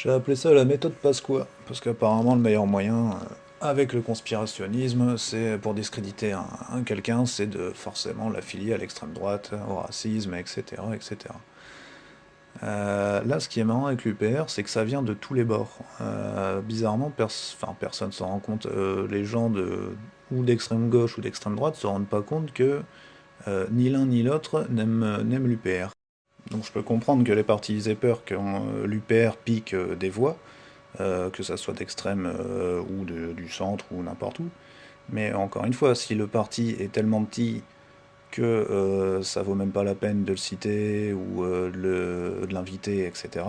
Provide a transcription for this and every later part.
J'ai appelé ça la méthode Pasqua, parce qu'apparemment le meilleur moyen, avec le conspirationnisme, c'est pour discréditer un quelqu'un, c'est de forcément l'affilier à l'extrême droite, au racisme, etc. etc. Là, ce qui est marrant avec l'UPR, c'est que ça vient de tous les bords. Bizarrement, personne s'en rend compte. Les gens ou d'extrême gauche ou d'extrême droite se rendent pas compte que ni l'un ni l'autre n'aiment l'UPR. Donc je peux comprendre que les partis aient peur que l'UPR pique des voix, que ça soit d'extrême du centre ou n'importe où. Mais encore une fois, si le parti est tellement petit que ça vaut même pas la peine de le citer ou de l'inviter, etc.,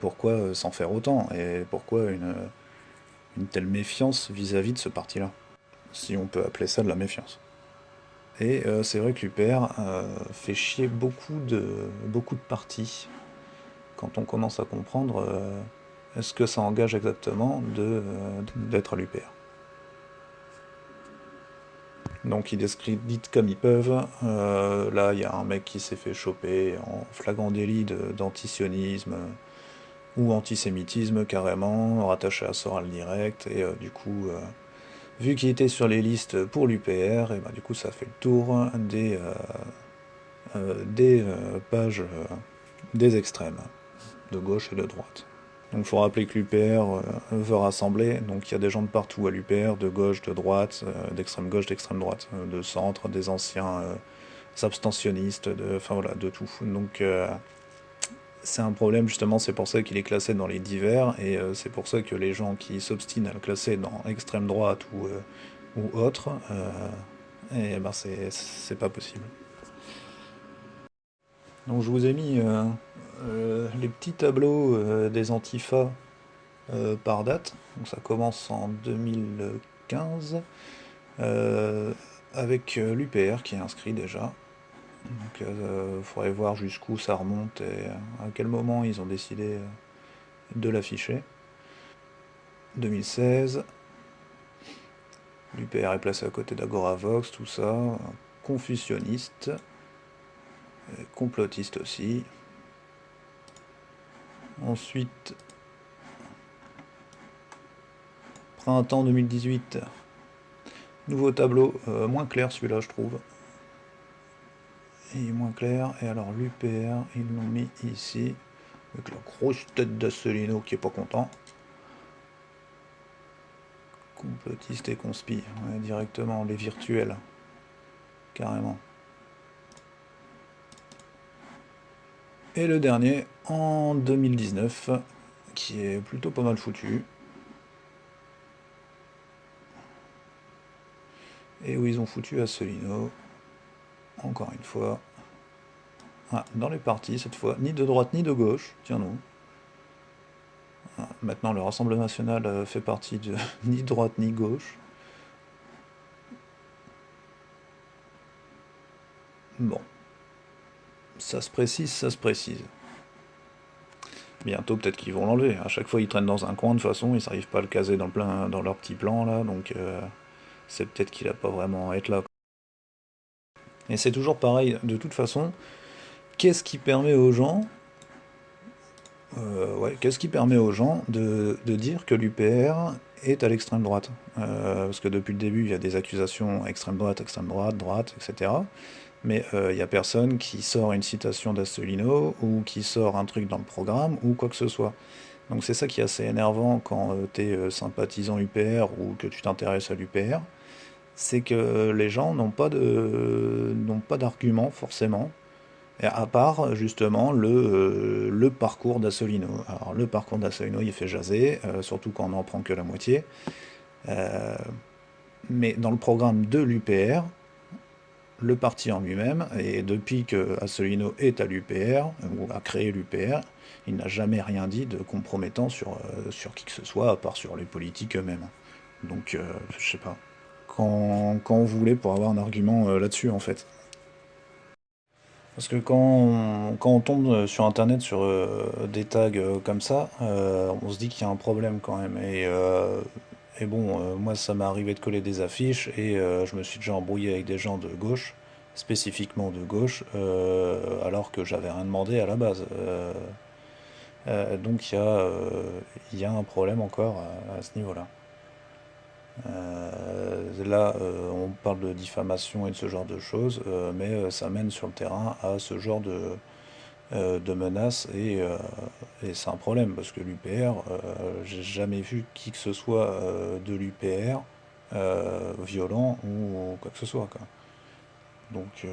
pourquoi s'en faire autant? Et pourquoi une telle méfiance vis-à-vis de ce parti-là? Si on peut appeler ça de la méfiance. Et c'est vrai que l'UPR fait chier beaucoup de partis quand on commence à comprendre est-ce que ça engage exactement d'être à l'UPR. Donc ils discréditent comme ils peuvent. Là, il y a un mec qui s'est fait choper en flagrant délit d'antisionisme ou antisémitisme carrément, rattaché à Soral Direct. Et du coup, vu qu'il était sur les listes pour l'UPR, et ben, du coup ça fait le tour des pages des extrêmes, de gauche et de droite. Donc il faut rappeler que l'UPR veut rassembler, donc il y a des gens de partout à l'UPR, de gauche, de droite, d'extrême gauche, d'extrême droite, de centre, des anciens abstentionnistes, enfin voilà, de tout. Donc c'est un problème justement, c'est pour ça qu'il est classé dans les divers, et c'est pour ça que les gens qui s'obstinent à le classer dans extrême droite ou autre, et ben c'est pas possible. Donc je vous ai mis les petits tableaux des antifas par date. Donc ça commence en 2015 avec l'UPR qui est inscrit déjà. Donc il faudrait voir jusqu'où ça remonte et à quel moment ils ont décidé de l'afficher. 2016, l'UPR est placé à côté d'Agoravox, tout ça. Confucianiste, complotiste aussi. Ensuite, printemps 2018, nouveau tableau, moins clair celui-là je trouve. Il est moins clair. Et alors l'UPR, ils l'ont mis ici, avec la grosse tête d'Assolino qui est pas content. Complotiste et conspi, ouais, directement, les virtuels, carrément. Et le dernier, en 2019, qui est plutôt pas mal foutu, et où ils ont foutu Assolino, encore une fois. Ah, dans les partis, cette fois, ni de droite ni de gauche, tiens non. Ah, maintenant, le Rassemblement National fait partie de ni droite ni gauche. Bon, ça se précise, ça se précise. Bientôt, peut-être qu'ils vont l'enlever. À chaque fois, ils traînent dans un coin, de toute façon, ils n'arrivent pas à le caser dans leur petit plan, là, donc c'est peut-être qu'il a pas vraiment à être là. Et c'est toujours pareil, de toute façon, qu'est-ce qui permet aux gens, qu'est-ce qui permet aux gens de dire que l'UPR est à l'extrême droite? Parce que depuis le début, il y a des accusations extrême droite, droite, etc. Mais il n'y a personne qui sort une citation d'Assolino ou qui sort un truc dans le programme ou quoi que ce soit. Donc c'est ça qui est assez énervant quand tu es sympathisant UPR ou que tu t'intéresses à l'UPR, c'est que les gens n'ont pas d'argument forcément, et à part justement le parcours d'Assolino. Alors le parcours d'Assolino il fait jaser, surtout quand on n'en prend que la moitié, Euh, mais dans le programme de l'UPR, le parti en lui-même, et depuis que Asselineau est à l'UPR, ou a créé l'UPR, il n'a jamais rien dit de compromettant sur qui que ce soit, à part sur les politiques eux-mêmes. Donc, je sais pas. Quand on voulait pour avoir un argument là-dessus, en fait. Parce que quand on tombe sur Internet sur des tags comme ça, on se dit qu'il y a un problème quand même. Et bon, moi ça m'est arrivé de coller des affiches et je me suis déjà embrouillé avec des gens de gauche, spécifiquement de gauche, alors que j'avais rien demandé à la base. Donc il y a un problème encore à ce niveau-là. Là, on parle de diffamation et de ce genre de choses, mais ça mène sur le terrain à ce genre de menaces et c'est un problème parce que l'UPR, j'ai jamais vu qui que ce soit de l'UPR violent ou quoi que ce soit, quoi. Donc,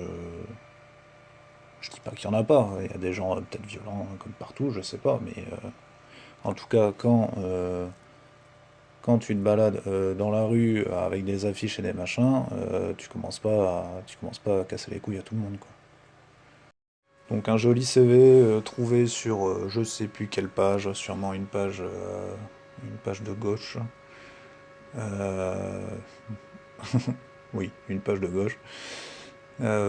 je dis pas qu'il y en a pas, il y a des gens peut-être violents comme partout, je sais pas, mais en tout cas, quand tu te balades dans la rue avec des affiches et des machins, tu commences pas à casser les couilles à tout le monde, quoi. Donc un joli CV trouvé sur je sais plus quelle page, sûrement une page de gauche. Euh, oui, une page de gauche.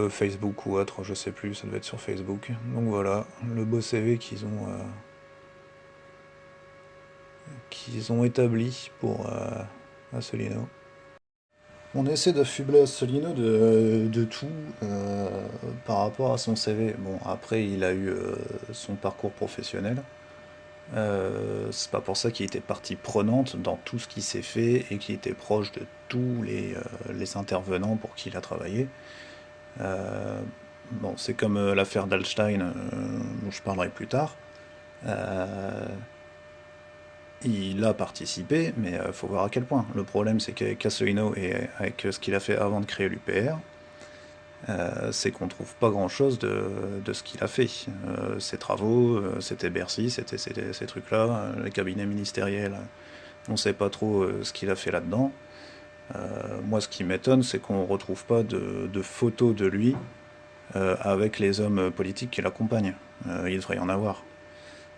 Facebook ou autre, je sais plus, ça devait être sur Facebook. Donc voilà, le beau CV qu'ils ont établi pour Asselineau. On essaie d'affubler Asselineau de tout euh, par rapport à son CV. Bon, après, il a eu son parcours professionnel. C'est pas pour ça qu'il était partie prenante dans tout ce qui s'est fait et qu'il était proche de tous les intervenants pour qui il a travaillé. Euh, bon, c'est comme l'affaire d'Alstein, dont je parlerai plus tard. Euh, il a participé, mais il faut voir à quel point. Le problème, c'est qu'avec Casolino et avec ce qu'il a fait avant de créer l'UPR, c'est qu'on trouve pas grand-chose de ce qu'il a fait. Ses travaux, c'était Bercy, c'était ces trucs-là, les cabinets ministériels, on sait pas trop ce qu'il a fait là-dedans. Moi, ce qui m'étonne, c'est qu'on retrouve pas de photos de lui avec les hommes politiques qui l'accompagnent. Il devrait y en avoir.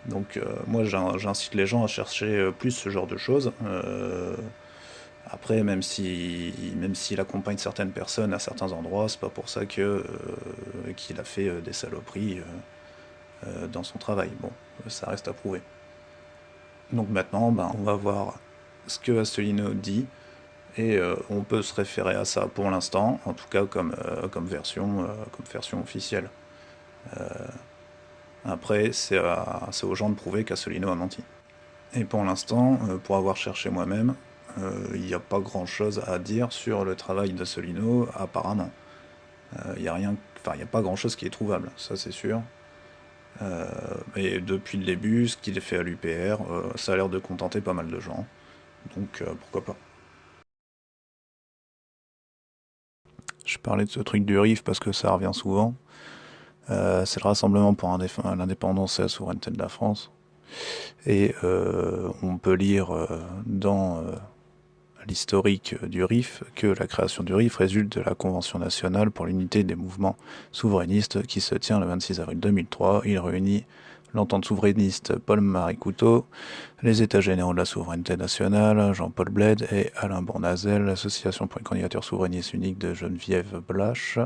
Donc moi j'incite les gens à chercher plus ce genre de choses. Après, même s'il accompagne certaines personnes à certains endroits, c'est pas pour ça qu'il a fait des saloperies dans son travail. Bon, ça reste à prouver. Donc maintenant, ben, on va voir ce que Asselineau dit et on peut se référer à ça pour l'instant, en tout cas comme version officielle. Après, c'est aux gens de prouver qu'Asselineau a menti. Et pour l'instant, pour avoir cherché moi-même, il n'y a pas grand-chose à dire sur le travail d'Asselineau, apparemment. Il n'y a rien, enfin, il n'y a pas grand-chose qui est trouvable, ça c'est sûr. Et depuis le début, ce qu'il a fait à l'UPR, ça a l'air de contenter pas mal de gens. Donc pourquoi pas. Je parlais de ce truc du RIF parce que ça revient souvent. C'est le Rassemblement pour l'indépendance et la souveraineté de la France. Et on peut lire dans l'historique du RIF que la création du RIF résulte de la Convention nationale pour l'unité des mouvements souverainistes qui se tient le 26 avril 2003. Il réunit l'entente souverainiste Paul-Marie Couteau, les États généraux de la souveraineté nationale, Jean-Paul Bled et Alain Bournazel, l'association pour une candidature souverainiste unique de Geneviève Blache,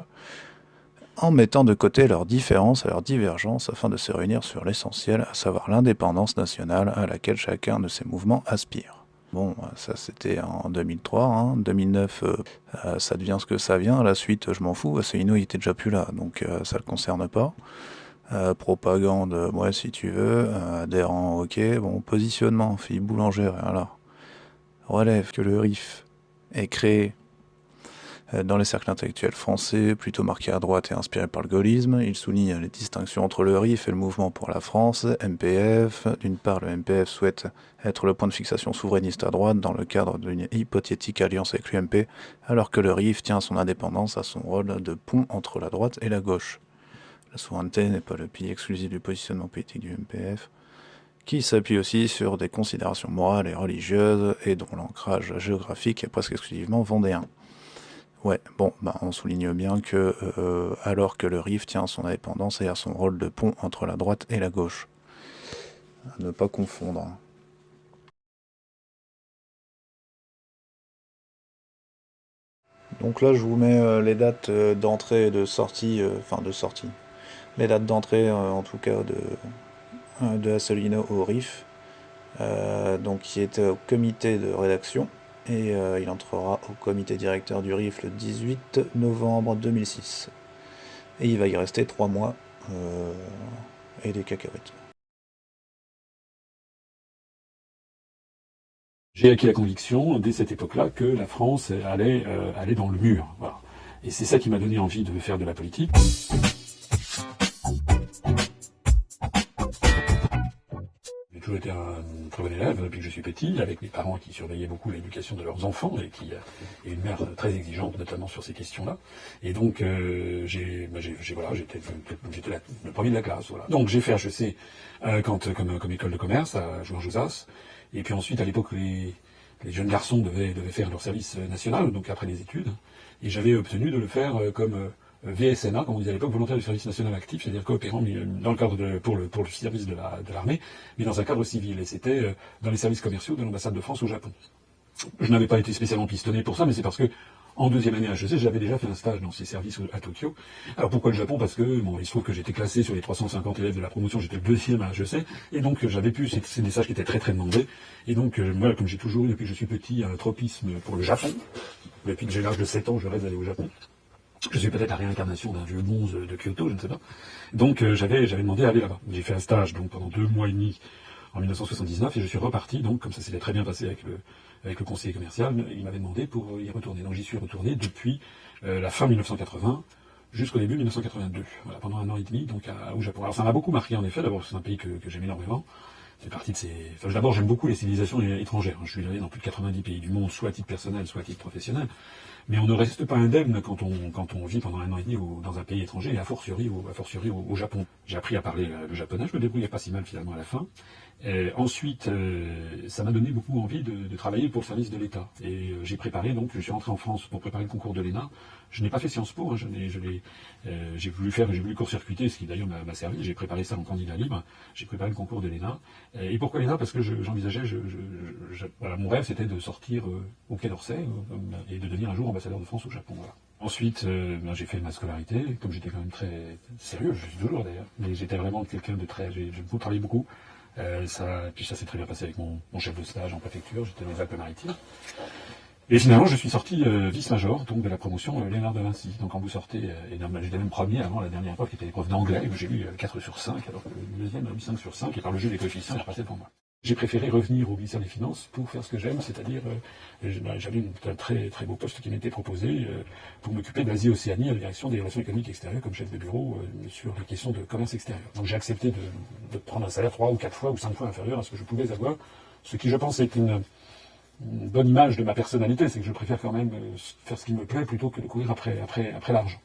en mettant de côté leurs différences et leurs divergences afin de se réunir sur l'essentiel, à savoir l'indépendance nationale à laquelle chacun de ces mouvements aspire. Bon, ça c'était en 2003, hein. 2009, ça devient ce que ça vient. La suite, je m'en fous. Asselineau, il était déjà plus là, donc ça le concerne pas. Propagande, ouais, si tu veux. Adhérent, ok. Bon, positionnement, fille boulangère, alors. Relève que le RIF est créé dans les cercles intellectuels français, plutôt marqué à droite et inspiré par le gaullisme. Il souligne les distinctions entre le RIF et le Mouvement pour la France, MPF. D'une part, le MPF souhaite être le point de fixation souverainiste à droite dans le cadre d'une hypothétique alliance avec l'UMP, alors que le RIF tient son indépendance à son rôle de pont entre la droite et la gauche. La souveraineté n'est pas le pilier exclusif du positionnement politique du MPF, qui s'appuie aussi sur des considérations morales et religieuses et dont l'ancrage géographique est presque exclusivement vendéen. Ouais, bon, bah, on souligne bien que, alors que le RIF tient à son indépendance et à son rôle de pont entre la droite et la gauche. À ne pas confondre. Donc là, je vous mets les dates d'entrée et de sortie, enfin de sortie. Les dates d'entrée, en tout cas, de Asselineau au RIF. Donc, il était au comité de rédaction. Et il entrera au comité directeur du RIF le 18 novembre 2006. Et il va y rester 3 mois et des cacahuètes. J'ai acquis la conviction, dès cette époque-là, que la France allait dans le mur. Voilà. Et c'est ça qui m'a donné envie de faire de la politique. J'ai toujours été un très bon élève depuis que je suis petit, avec mes parents qui surveillaient beaucoup l'éducation de leurs enfants et une mère très exigeante, notamment sur ces questions-là. Et donc, j'étais le premier de la classe. Voilà. Donc, j'ai fait HEC comme école de commerce à Jouan-Josas. Et puis ensuite, à l'époque, les jeunes garçons devaient faire leur service national, donc après les études. Et j'avais obtenu de le faire comme VSNA, comme on disait à l'époque, volontaire du service national actif, c'est-à-dire coopérant dans le cadre pour le service de l'armée, mais dans un cadre civil. Et c'était dans les services commerciaux de l'ambassade de France au Japon. Je n'avais pas été spécialement pistonné pour ça, mais c'est parce que en deuxième année à HEC, j'avais déjà fait un stage dans ces services à Tokyo. Alors pourquoi le Japon? Parce que il se trouve que j'étais classé sur les 350 élèves de la promotion, j'étais le deuxième à HEC, et donc c'est des stages qui étaient très très demandés. Et donc moi, comme j'ai toujours eu depuis que je suis petit un tropisme pour le Japon, depuis que j'ai l'âge de 7 ans, je rêve d'aller au Japon. Je suis peut-être la réincarnation d'un vieux bonze de Kyoto, je ne sais pas. Donc j'avais demandé à aller là-bas. J'ai fait un stage donc pendant 2 mois et demi en 1979 et je suis reparti, donc comme ça s'était très bien passé avec le conseiller commercial, il m'avait demandé pour y retourner. Donc j'y suis retourné depuis la fin 1980 jusqu'au début 1982, voilà, pendant 1 an et demi donc au Japon. Alors ça m'a beaucoup marqué en effet, d'abord c'est un pays que j'aime énormément. C'est partie de ces... Enfin, d'abord, j'aime beaucoup les civilisations étrangères. Je suis allé dans plus de 90 pays du monde, soit à titre personnel, soit à titre professionnel. Mais on ne reste pas indemne quand on vit pendant 1 an et demi dans un pays étranger, et a fortiori au Japon. J'ai appris à parler le japonais, je me débrouillais pas si mal finalement à la fin. Ensuite, ça m'a donné beaucoup envie de travailler pour le service de l'État. Et j'ai préparé, donc, je suis rentré en France pour préparer le concours de l'ENA. Je n'ai pas fait Sciences Po, hein, j'ai voulu court-circuiter, ce qui d'ailleurs m'a servi. J'ai préparé ça en candidat libre. J'ai préparé le concours de l'ENA. Et pourquoi l'ENA? Parce que j'envisageais, voilà, mon rêve c'était de sortir au Quai d'Orsay et de devenir un jour ambassadeur de France au Japon. Voilà. Ensuite, j'ai fait ma scolarité, comme j'étais quand même très sérieux, je suis toujours d'ailleurs, mais j'étais vraiment quelqu'un de très... J'ai travaillé beaucoup. Puis ça s'est très bien passé avec mon chef de stage en préfecture, j'étais dans les Alpes-Maritimes. Et finalement, je suis sorti vice-major, donc de la promotion Léonard de Vinci. Donc quand vous sortez, j'étais même premier avant la dernière épreuve qui était l'épreuve d'anglais, où j'ai eu 4 sur 5, alors que le deuxième a eu 5 sur 5, et par le jeu des coefficients, il est repassé pour moi. J'ai préféré revenir au ministère des Finances pour faire ce que j'aime, c'est-à-dire j'avais un très très beau poste qui m'était proposé pour m'occuper de l'Asie-Océanie à la direction des relations économiques extérieures comme chef de bureau sur les questions de commerce extérieur. Donc j'ai accepté de prendre un salaire 3 ou 4 fois ou 5 fois inférieur à ce que je pouvais avoir, ce qui je pense est une bonne image de ma personnalité, c'est que je préfère quand même faire ce qui me plaît plutôt que de courir après l'argent.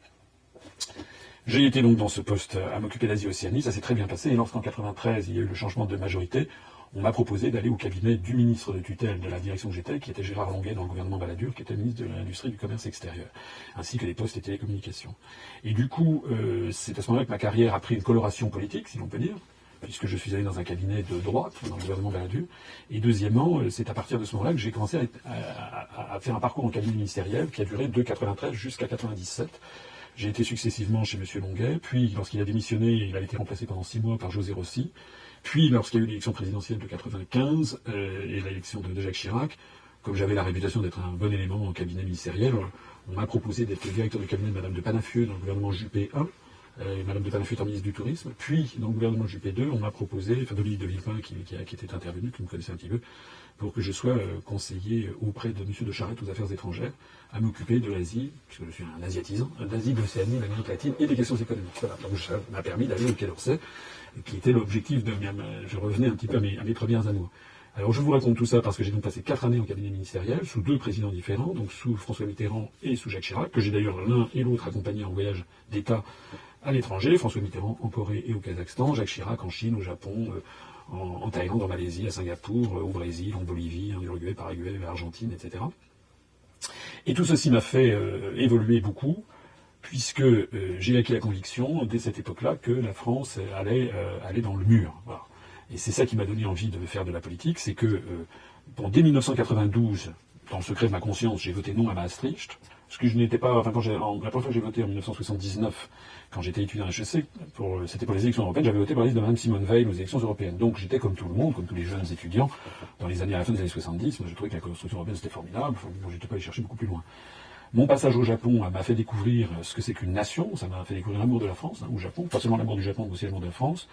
J'ai été donc dans ce poste à m'occuper d'Asie-Océanie, ça s'est très bien passé, et lorsqu'en 93 il y a eu le changement de majorité, on m'a proposé d'aller au cabinet du ministre de tutelle de la direction que j'étais, qui était Gérard Longuet dans le gouvernement Balladur, qui était ministre de l'Industrie et du Commerce extérieur, ainsi que des postes et télécommunications. Et du coup, c'est à ce moment-là que ma carrière a pris une coloration politique, si l'on peut dire, puisque je suis allé dans un cabinet de droite, dans le gouvernement Balladur. Et deuxièmement, c'est à partir de ce moment-là que j'ai commencé à faire un parcours en cabinet ministériel qui a duré de 93 jusqu'à 97. J'ai été successivement chez M. Longuet, puis lorsqu'il a démissionné, il a été remplacé pendant 6 mois par José Rossi. Puis, lorsqu'il y a eu l'élection présidentielle de 95 et l'élection de Jacques Chirac, comme j'avais la réputation d'être un bon élément en cabinet ministériel, on m'a proposé d'être directeur du cabinet de Madame de Panafieux dans le gouvernement Juppé 1. Madame de Panafieux étant ministre du Tourisme. Puis, dans le gouvernement Juppé 2, on m'a proposé, enfin Dominique de Villepin qui était intervenu, que vous connaissez un petit peu, pour que je sois conseiller auprès de M. de Charette aux Affaires étrangères, à m'occuper de l'Asie, puisque je suis un asiatisant, d'Asie, de l'Océanie, de l'Amérique latine et des questions économiques. Voilà. Donc ça m'a permis d'aller au Quai d'Orsay, qui était l'objectif de... Je revenais un petit peu à mes premières années. Alors je vous raconte tout ça parce que j'ai donc passé 4 années en cabinet ministériel, sous 2 présidents différents, donc sous François Mitterrand et sous Jacques Chirac, que j'ai d'ailleurs l'un et l'autre accompagné en voyage d'État à l'étranger, François Mitterrand en Corée et au Kazakhstan, Jacques Chirac en Chine, au Japon, en Thaïlande, en Malaisie, à Singapour, au Brésil, en Bolivie, en Uruguay, Paraguay, Argentine, etc. Et tout ceci m'a fait évoluer beaucoup, puisque j'ai acquis la conviction, dès cette époque-là, que la France allait dans le mur. Voilà. Et c'est ça qui m'a donné envie de faire de la politique, c'est que dès 1992, dans le secret de ma conscience, j'ai voté non à Maastricht, parce que je n'étais pas... Enfin, la première fois que j'ai voté en 1979, quand j'étais étudiant à HEC, c'était pour les élections européennes, j'avais voté pour la liste de Mme Simone Veil aux élections européennes. Donc j'étais comme tout le monde, comme tous les jeunes étudiants, à la fin des années 70, moi je trouvais que la construction européenne c'était formidable, bon, j'étais pas allé chercher beaucoup plus loin. Mon passage au Japon m'a fait découvrir ce que c'est qu'une nation, ça m'a fait découvrir l'amour de la France, au Japon, pas seulement l'amour du Japon, mais aussi l'amour de la France,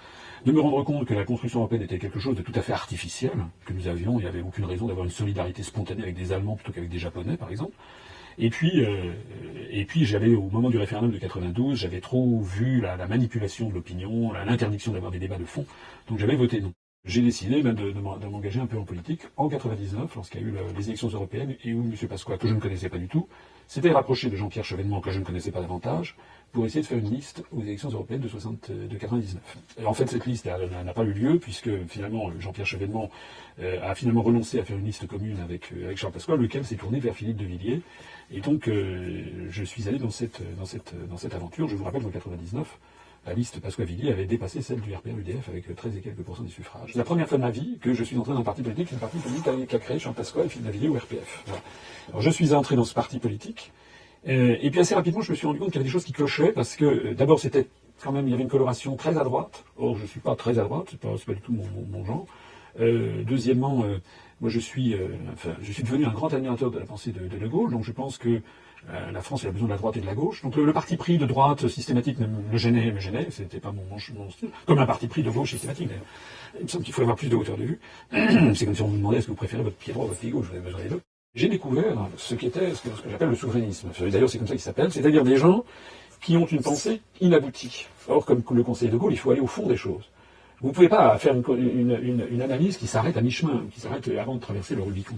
de me rendre compte que la construction européenne était quelque chose de tout à fait artificiel, que nous avions, il n'y avait aucune raison d'avoir une solidarité spontanée avec des Allemands plutôt qu'avec des Japonais, par exemple. Et puis j'avais, au moment du référendum de 92, j'avais trop vu la manipulation de l'opinion, l'interdiction d'avoir des débats de fond, donc j'avais voté non. J'ai décidé même de m'engager un peu en politique en 99, lorsqu'il y a eu les élections européennes, et où M. Pasqua, que je ne connaissais pas du tout, s'était rapproché de Jean-Pierre Chevènement, que je ne connaissais pas davantage, pour essayer de faire une liste aux élections européennes de 99. Et en fait, cette liste n'a pas eu lieu, puisque finalement Jean-Pierre Chevènement a finalement renoncé à faire une liste commune avec Charles Pasqua, lequel s'est tourné vers Philippe de Villiers. Et donc je suis allé dans cette aventure. Je vous rappelle qu'en 99, la liste Pasqua-Villiers avait dépassé celle du RPR-UDF avec 13 et quelques % des suffrages. C'est la première fois de ma vie que je suis entré dans un parti politique, c'est un parti politique qu'a créé Charles Pasqua et Philippe de Villiers au RPF. Voilà. Alors je suis entré dans ce parti politique, et puis assez rapidement je me suis rendu compte qu'il y avait des choses qui clochaient, parce que d'abord c'était quand même, il y avait une coloration très à droite. Or je ne suis pas très à droite, c'est pas du tout mon genre. Deuxièmement, moi je suis devenu un grand admirateur de la pensée de Gaulle, donc je pense que la France elle a besoin de la droite et de la gauche. Donc le parti pris de droite systématique me gênait, c'était pas mon style. Comme un parti pris de gauche systématique. Il me semble qu'il faut avoir plus de hauteur de vue. C'est comme si on vous demandait est-ce que vous préférez votre pied droit ou votre pied gauche, vous avez besoin des deux. J'ai découvert ce que j'appelle le souverainisme. D'ailleurs c'est comme ça qu'il s'appelle, c'est-à-dire des gens qui ont une pensée inaboutie. Or, comme le conseiller de Gaulle, il faut aller au fond des choses. Vous ne pouvez pas faire une analyse qui s'arrête à mi-chemin, qui s'arrête avant de traverser le Rubicon.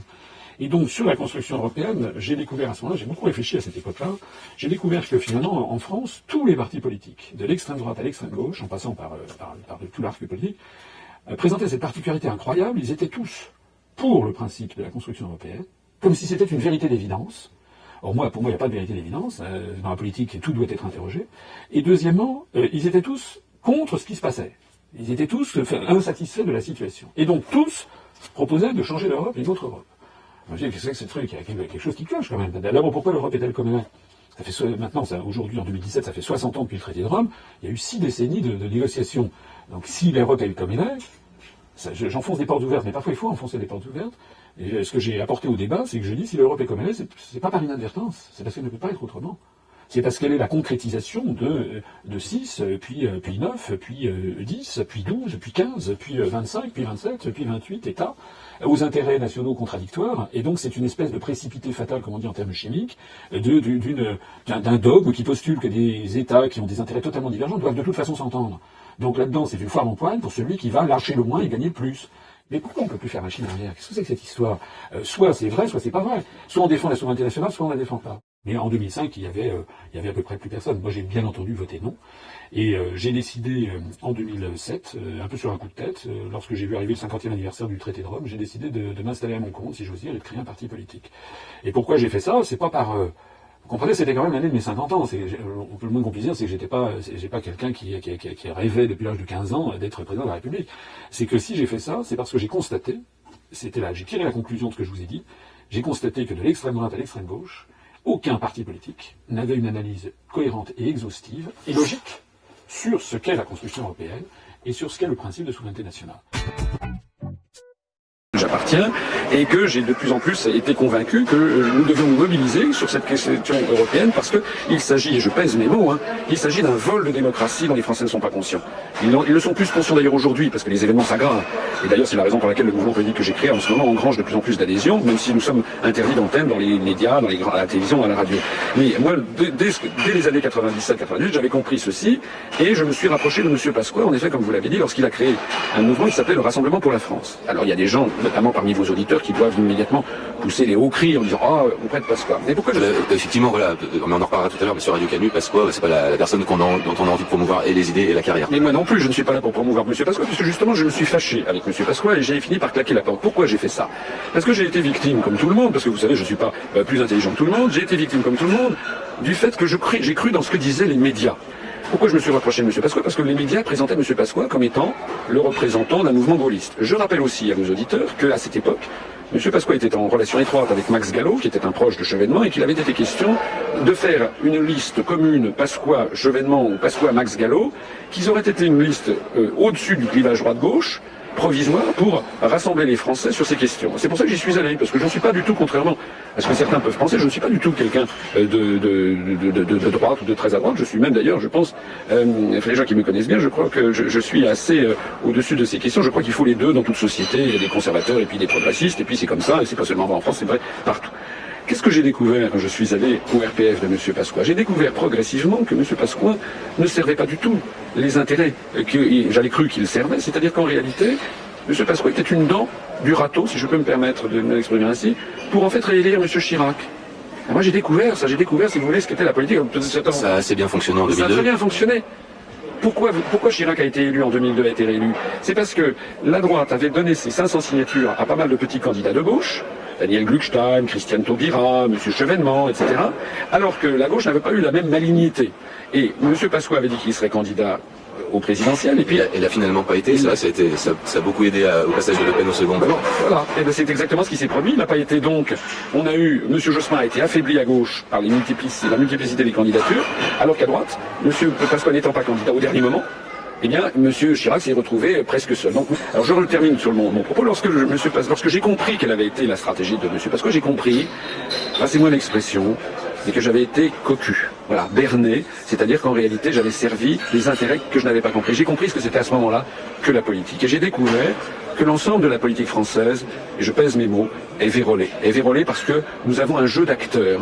Et donc, sur la construction européenne, j'ai découvert à ce moment-là, j'ai beaucoup réfléchi à cette époque-là, j'ai découvert que finalement, en France, tous les partis politiques, de l'extrême droite à l'extrême gauche, en passant par tout l'arc politique, présentaient cette particularité incroyable, ils étaient tous pour le principe de la construction européenne, comme si c'était une vérité d'évidence. Or pour moi, il n'y a pas de vérité d'évidence. Dans la politique, tout doit être interrogé. Et deuxièmement, ils étaient tous contre ce qui se passait. Ils étaient tous insatisfaits de la situation. Et donc tous proposaient de changer l'Europe et une autre Europe. Je me dis, qu'est-ce que c'est que ce truc? Il y a quelque chose qui cloche quand même. D'abord, pourquoi l'Europe est-elle comme elle est? Ça fait maintenant, aujourd'hui en 2017, ça fait 60 ans depuis le traité de Rome. Il y a eu 6 décennies de négociations. Donc si l'Europe est comme elle est, j'enfonce des portes ouvertes, mais parfois il faut enfoncer des portes ouvertes. Et ce que j'ai apporté au débat, c'est que je dis si l'Europe est comme elle est, c'est pas par inadvertance, c'est parce qu'elle ne peut pas être autrement. C'est parce qu'elle est la concrétisation de 6, puis 9, puis 10, puis 12, puis 15, puis 25, puis 27, puis 28 États, aux intérêts nationaux contradictoires, et donc c'est une espèce de précipité fatal, comme on dit en termes chimiques, d'un dogme qui postule que des États qui ont des intérêts totalement divergents doivent de toute façon s'entendre. Donc là-dedans, c'est une foire d'empoigne pour celui qui va lâcher le moins et gagner le plus. Mais pourquoi on ne peut plus faire machine arrière? Qu'est-ce que c'est que cette histoire? Soit c'est vrai, soit c'est pas vrai. Soit on défend la souveraineté nationale, soit on la défend pas. Mais en 2005, il y avait à peu près plus personne. Moi, j'ai bien entendu voté non. Et j'ai décidé, en 2007, un peu sur un coup de tête, lorsque j'ai vu arriver le 50e anniversaire du traité de Rome, j'ai décidé de m'installer à mon compte, si j'ose dire, et de créer un parti politique. Et pourquoi j'ai fait ça? C'est pas par... vous comprenez, c'était quand même l'année de mes 50 ans. Le moins qu'on puisse dire, c'est que j'ai pas quelqu'un qui rêvait depuis l'âge de 15 ans d'être président de la République. C'est que si j'ai fait ça, c'est parce que j'ai constaté, j'ai tiré la conclusion de ce que je vous ai dit, j'ai constaté que de l'extrême droite à l'extrême gauche, aucun parti politique n'avait une analyse cohérente et exhaustive et logique sur ce qu'est la construction européenne et sur ce qu'est le principe de souveraineté nationale. J'appartiens et que j'ai de plus en plus été convaincu que nous devions nous mobiliser sur cette question européenne parce que il s'agit, et je pèse mes mots, il s'agit d'un vol de démocratie dont les Français ne sont pas conscients. Ils le sont plus conscients d'ailleurs aujourd'hui parce que les événements s'aggravent. Et d'ailleurs c'est la raison pour laquelle le mouvement politique que j'ai créé en ce moment engrange de plus en plus d'adhésions, même si nous sommes interdits d'antenne dans les médias, à la télévision, à la radio. Mais moi, dès les années 97-98, j'avais compris ceci et je me suis rapproché de M. Pasqua, en effet, comme vous l'avez dit, lorsqu'il a créé un mouvement qui s'appelait le Rassemblement pour la France. Alors il y a des gens, notamment parmi vos auditeurs, qui doivent immédiatement pousser les hauts cris en disant « Ah, on prête Pasqua ». Mais pourquoi effectivement, voilà, mais on en reparlera tout à l'heure, mais sur Radio Canu, Pasqua, c'est pas la personne dont on a envie de promouvoir et les idées et la carrière. Mais moi non plus, je ne suis pas là pour promouvoir M. Pasqua, puisque justement je me suis fâché avec M. Pasqua et j'ai fini par claquer la porte. Pourquoi j'ai fait ça? Parce que j'ai été victime, comme tout le monde, parce que vous savez, je ne suis pas plus intelligent que tout le monde, j'ai été victime, comme tout le monde, du fait que j'ai cru dans ce que disaient les médias. Pourquoi je me suis rapproché de M. Pasqua? Parce que les médias présentaient M. Pasqua comme étant le représentant d'un mouvement gaulliste. Je rappelle aussi à vos auditeurs qu'à cette époque, M. Pasqua était en relation étroite avec Max Gallo, qui était un proche de Chevènement, et qu'il avait été question de faire une liste commune Pasqua-Chevènement ou Pasqua-Max Gallo, qui aurait été une liste au-dessus du clivage droite-gauche, provisoire pour rassembler les Français sur ces questions. C'est pour ça que j'y suis allé, parce que je ne suis pas du tout, contrairement à ce que certains peuvent penser, je ne suis pas du tout quelqu'un de droite ou de très à droite. Je suis même d'ailleurs, je pense, les gens qui me connaissent bien, je crois que je suis assez au-dessus de ces questions. Je crois qu'il faut les deux dans toute société. Il y a des conservateurs et puis des progressistes, et puis c'est comme ça, et c'est pas seulement vrai en France, c'est vrai partout. Qu'est-ce que j'ai découvert quand je suis allé au RPF de M. Pasqua? J'ai découvert progressivement que M. Pasqua ne servait pas du tout les intérêts que j'avais cru qu'il servait, c'est-à-dire qu'en réalité, M. Pasqua était une dent du râteau, si je peux me permettre de m'exprimer ainsi, pour en fait réélire M. Chirac. Et moi j'ai découvert, si vous voulez, ce qu'était la politique. Ça a assez bien fonctionné en 2002. Ça a très bien fonctionné. Pourquoi Chirac a été élu en 2002, a été réélu? C'est parce que la droite avait donné ses 500 signatures à pas mal de petits candidats de gauche, Daniel Gluckstein, Christiane Taubira, M. Chevènement, etc., alors que la gauche n'avait pas eu la même malignité. Et M. Pasqua avait dit qu'il serait candidat au présidentiel, et puis... Il a finalement pas été, ça a beaucoup aidé au passage de Le Pen au second tour. Voilà, et c'est exactement ce qui s'est produit. Il n'a pas été donc... M. Jospin a été affaibli à gauche par la multiplicité des candidatures, alors qu'à droite, M. Pasqua n'étant pas candidat au dernier moment, eh bien, M. Chirac s'est retrouvé presque seul. Donc, alors je termine sur mon propos. Lorsque j'ai compris quelle avait été la stratégie de M. Pasqua, j'ai compris, passez-moi l'expression, c'est que j'avais été cocu, voilà, berné, c'est-à-dire qu'en réalité, j'avais servi les intérêts que je n'avais pas compris. J'ai compris ce que c'était à ce moment-là que la politique. Et j'ai découvert que l'ensemble de la politique française, et je pèse mes mots, est vérolée. Est vérolée parce que nous avons un jeu d'acteurs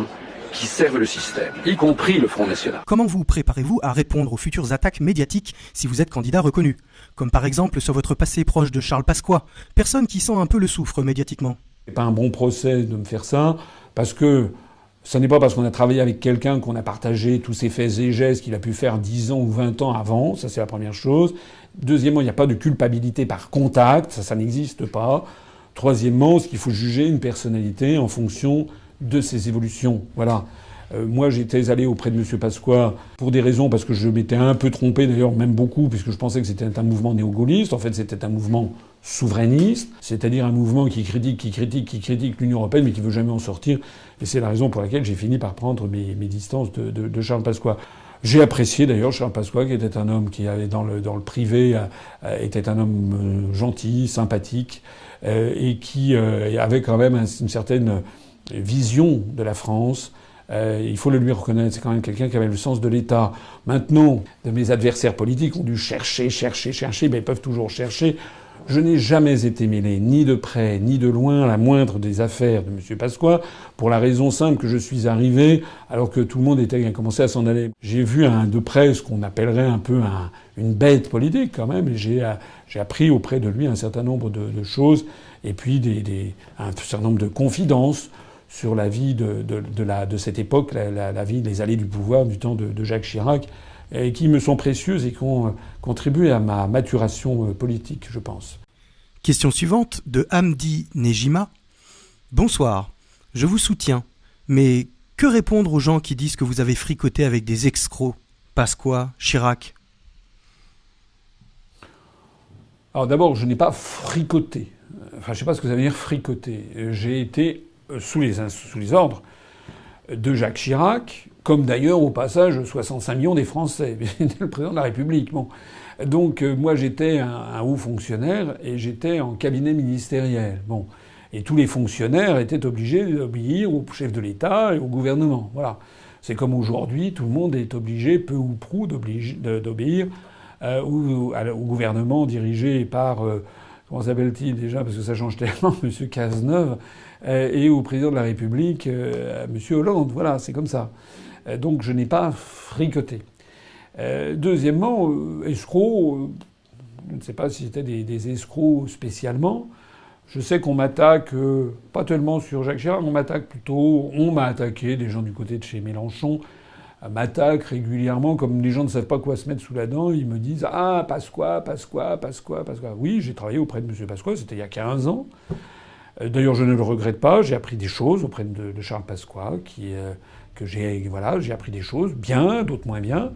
qui servent le système, y compris le Front National. Comment vous préparez-vous à répondre aux futures attaques médiatiques si vous êtes candidat reconnu? Comme par exemple sur votre passé proche de Charles Pasqua, personne qui sent un peu le souffre médiatiquement. C'est pas un bon procès de me faire ça, parce que ce n'est pas parce qu'on a travaillé avec quelqu'un qu'on a partagé tous ses faits et gestes qu'il a pu faire 10 ans ou 20 ans avant, ça c'est la première chose. Deuxièmement, il n'y a pas de culpabilité par contact, ça n'existe pas. Troisièmement, ce qu'il faut juger une personnalité en fonction de ses évolutions. Voilà. Moi, j'étais allé auprès de M. Pasqua pour des raisons, parce que je m'étais un peu trompé, d'ailleurs même beaucoup, puisque je pensais que c'était un mouvement néo-gaulliste. En fait, c'était un mouvement souverainiste, c'est-à-dire un mouvement qui critique l'Union européenne, mais qui veut jamais en sortir. Et c'est la raison pour laquelle j'ai fini par prendre mes distances de Charles Pasqua. J'ai apprécié d'ailleurs Charles Pasqua, qui était un homme qui avait dans le privé était un homme gentil, sympathique, et qui avait quand même une certaine vision de la France. Il faut le lui reconnaître, c'est quand même quelqu'un qui avait le sens de l'État. Maintenant, mes adversaires politiques ont dû chercher, mais ils peuvent toujours chercher. Je n'ai jamais été mêlé, ni de près, ni de loin, à la moindre des affaires de M. Pasqua, pour la raison simple que je suis arrivé alors que tout le monde a commencé à s'en aller. J'ai vu de près ce qu'on appellerait un peu une bête politique quand même, et j'ai appris auprès de lui un certain nombre de choses, et puis un certain nombre de confidences sur la vie de cette époque, la vie, les allées du pouvoir du temps de Jacques Chirac, et qui me sont précieuses et qui ont contribué à ma maturation politique, je pense. Question suivante de Hamdi Nejima. Bonsoir, je vous soutiens, mais que répondre aux gens qui disent que vous avez fricoté avec des escrocs, Pasqua, Chirac? Alors d'abord, je n'ai pas fricoté. Enfin, je ne sais pas ce que ça veut dire fricoter. J'ai été sous les ordres de Jacques Chirac, comme d'ailleurs au passage 65 millions des Français. C'était le président de la République. Bon. Donc moi j'étais un haut fonctionnaire et j'étais en cabinet ministériel. Bon. Et tous les fonctionnaires étaient obligés d'obéir au chef de l'État et au gouvernement. Voilà. C'est comme aujourd'hui, tout le monde est obligé, peu ou prou, d'obéir au gouvernement dirigé par... comment s'appelle-t-il déjà, parce que ça change tellement, M. Cazeneuve, et au président de la République, M. Hollande. Voilà, c'est comme ça. Donc je n'ai pas fricoté. Deuxièmement, escrocs, je ne sais pas si c'était des escrocs spécialement. Je sais qu'on m'attaque, pas tellement sur Jacques Chirac, on m'a attaqué, des gens du côté de chez Mélenchon, m'attaquent régulièrement, comme les gens ne savent pas quoi se mettre sous la dent, ils me disent « Ah, Pasqua. » Oui, j'ai travaillé auprès de M. Pasqua, c'était il y a 15 ans. D'ailleurs, je ne le regrette pas, j'ai appris des choses auprès de Charles Pasqua, j'ai appris des choses, bien, d'autres moins bien.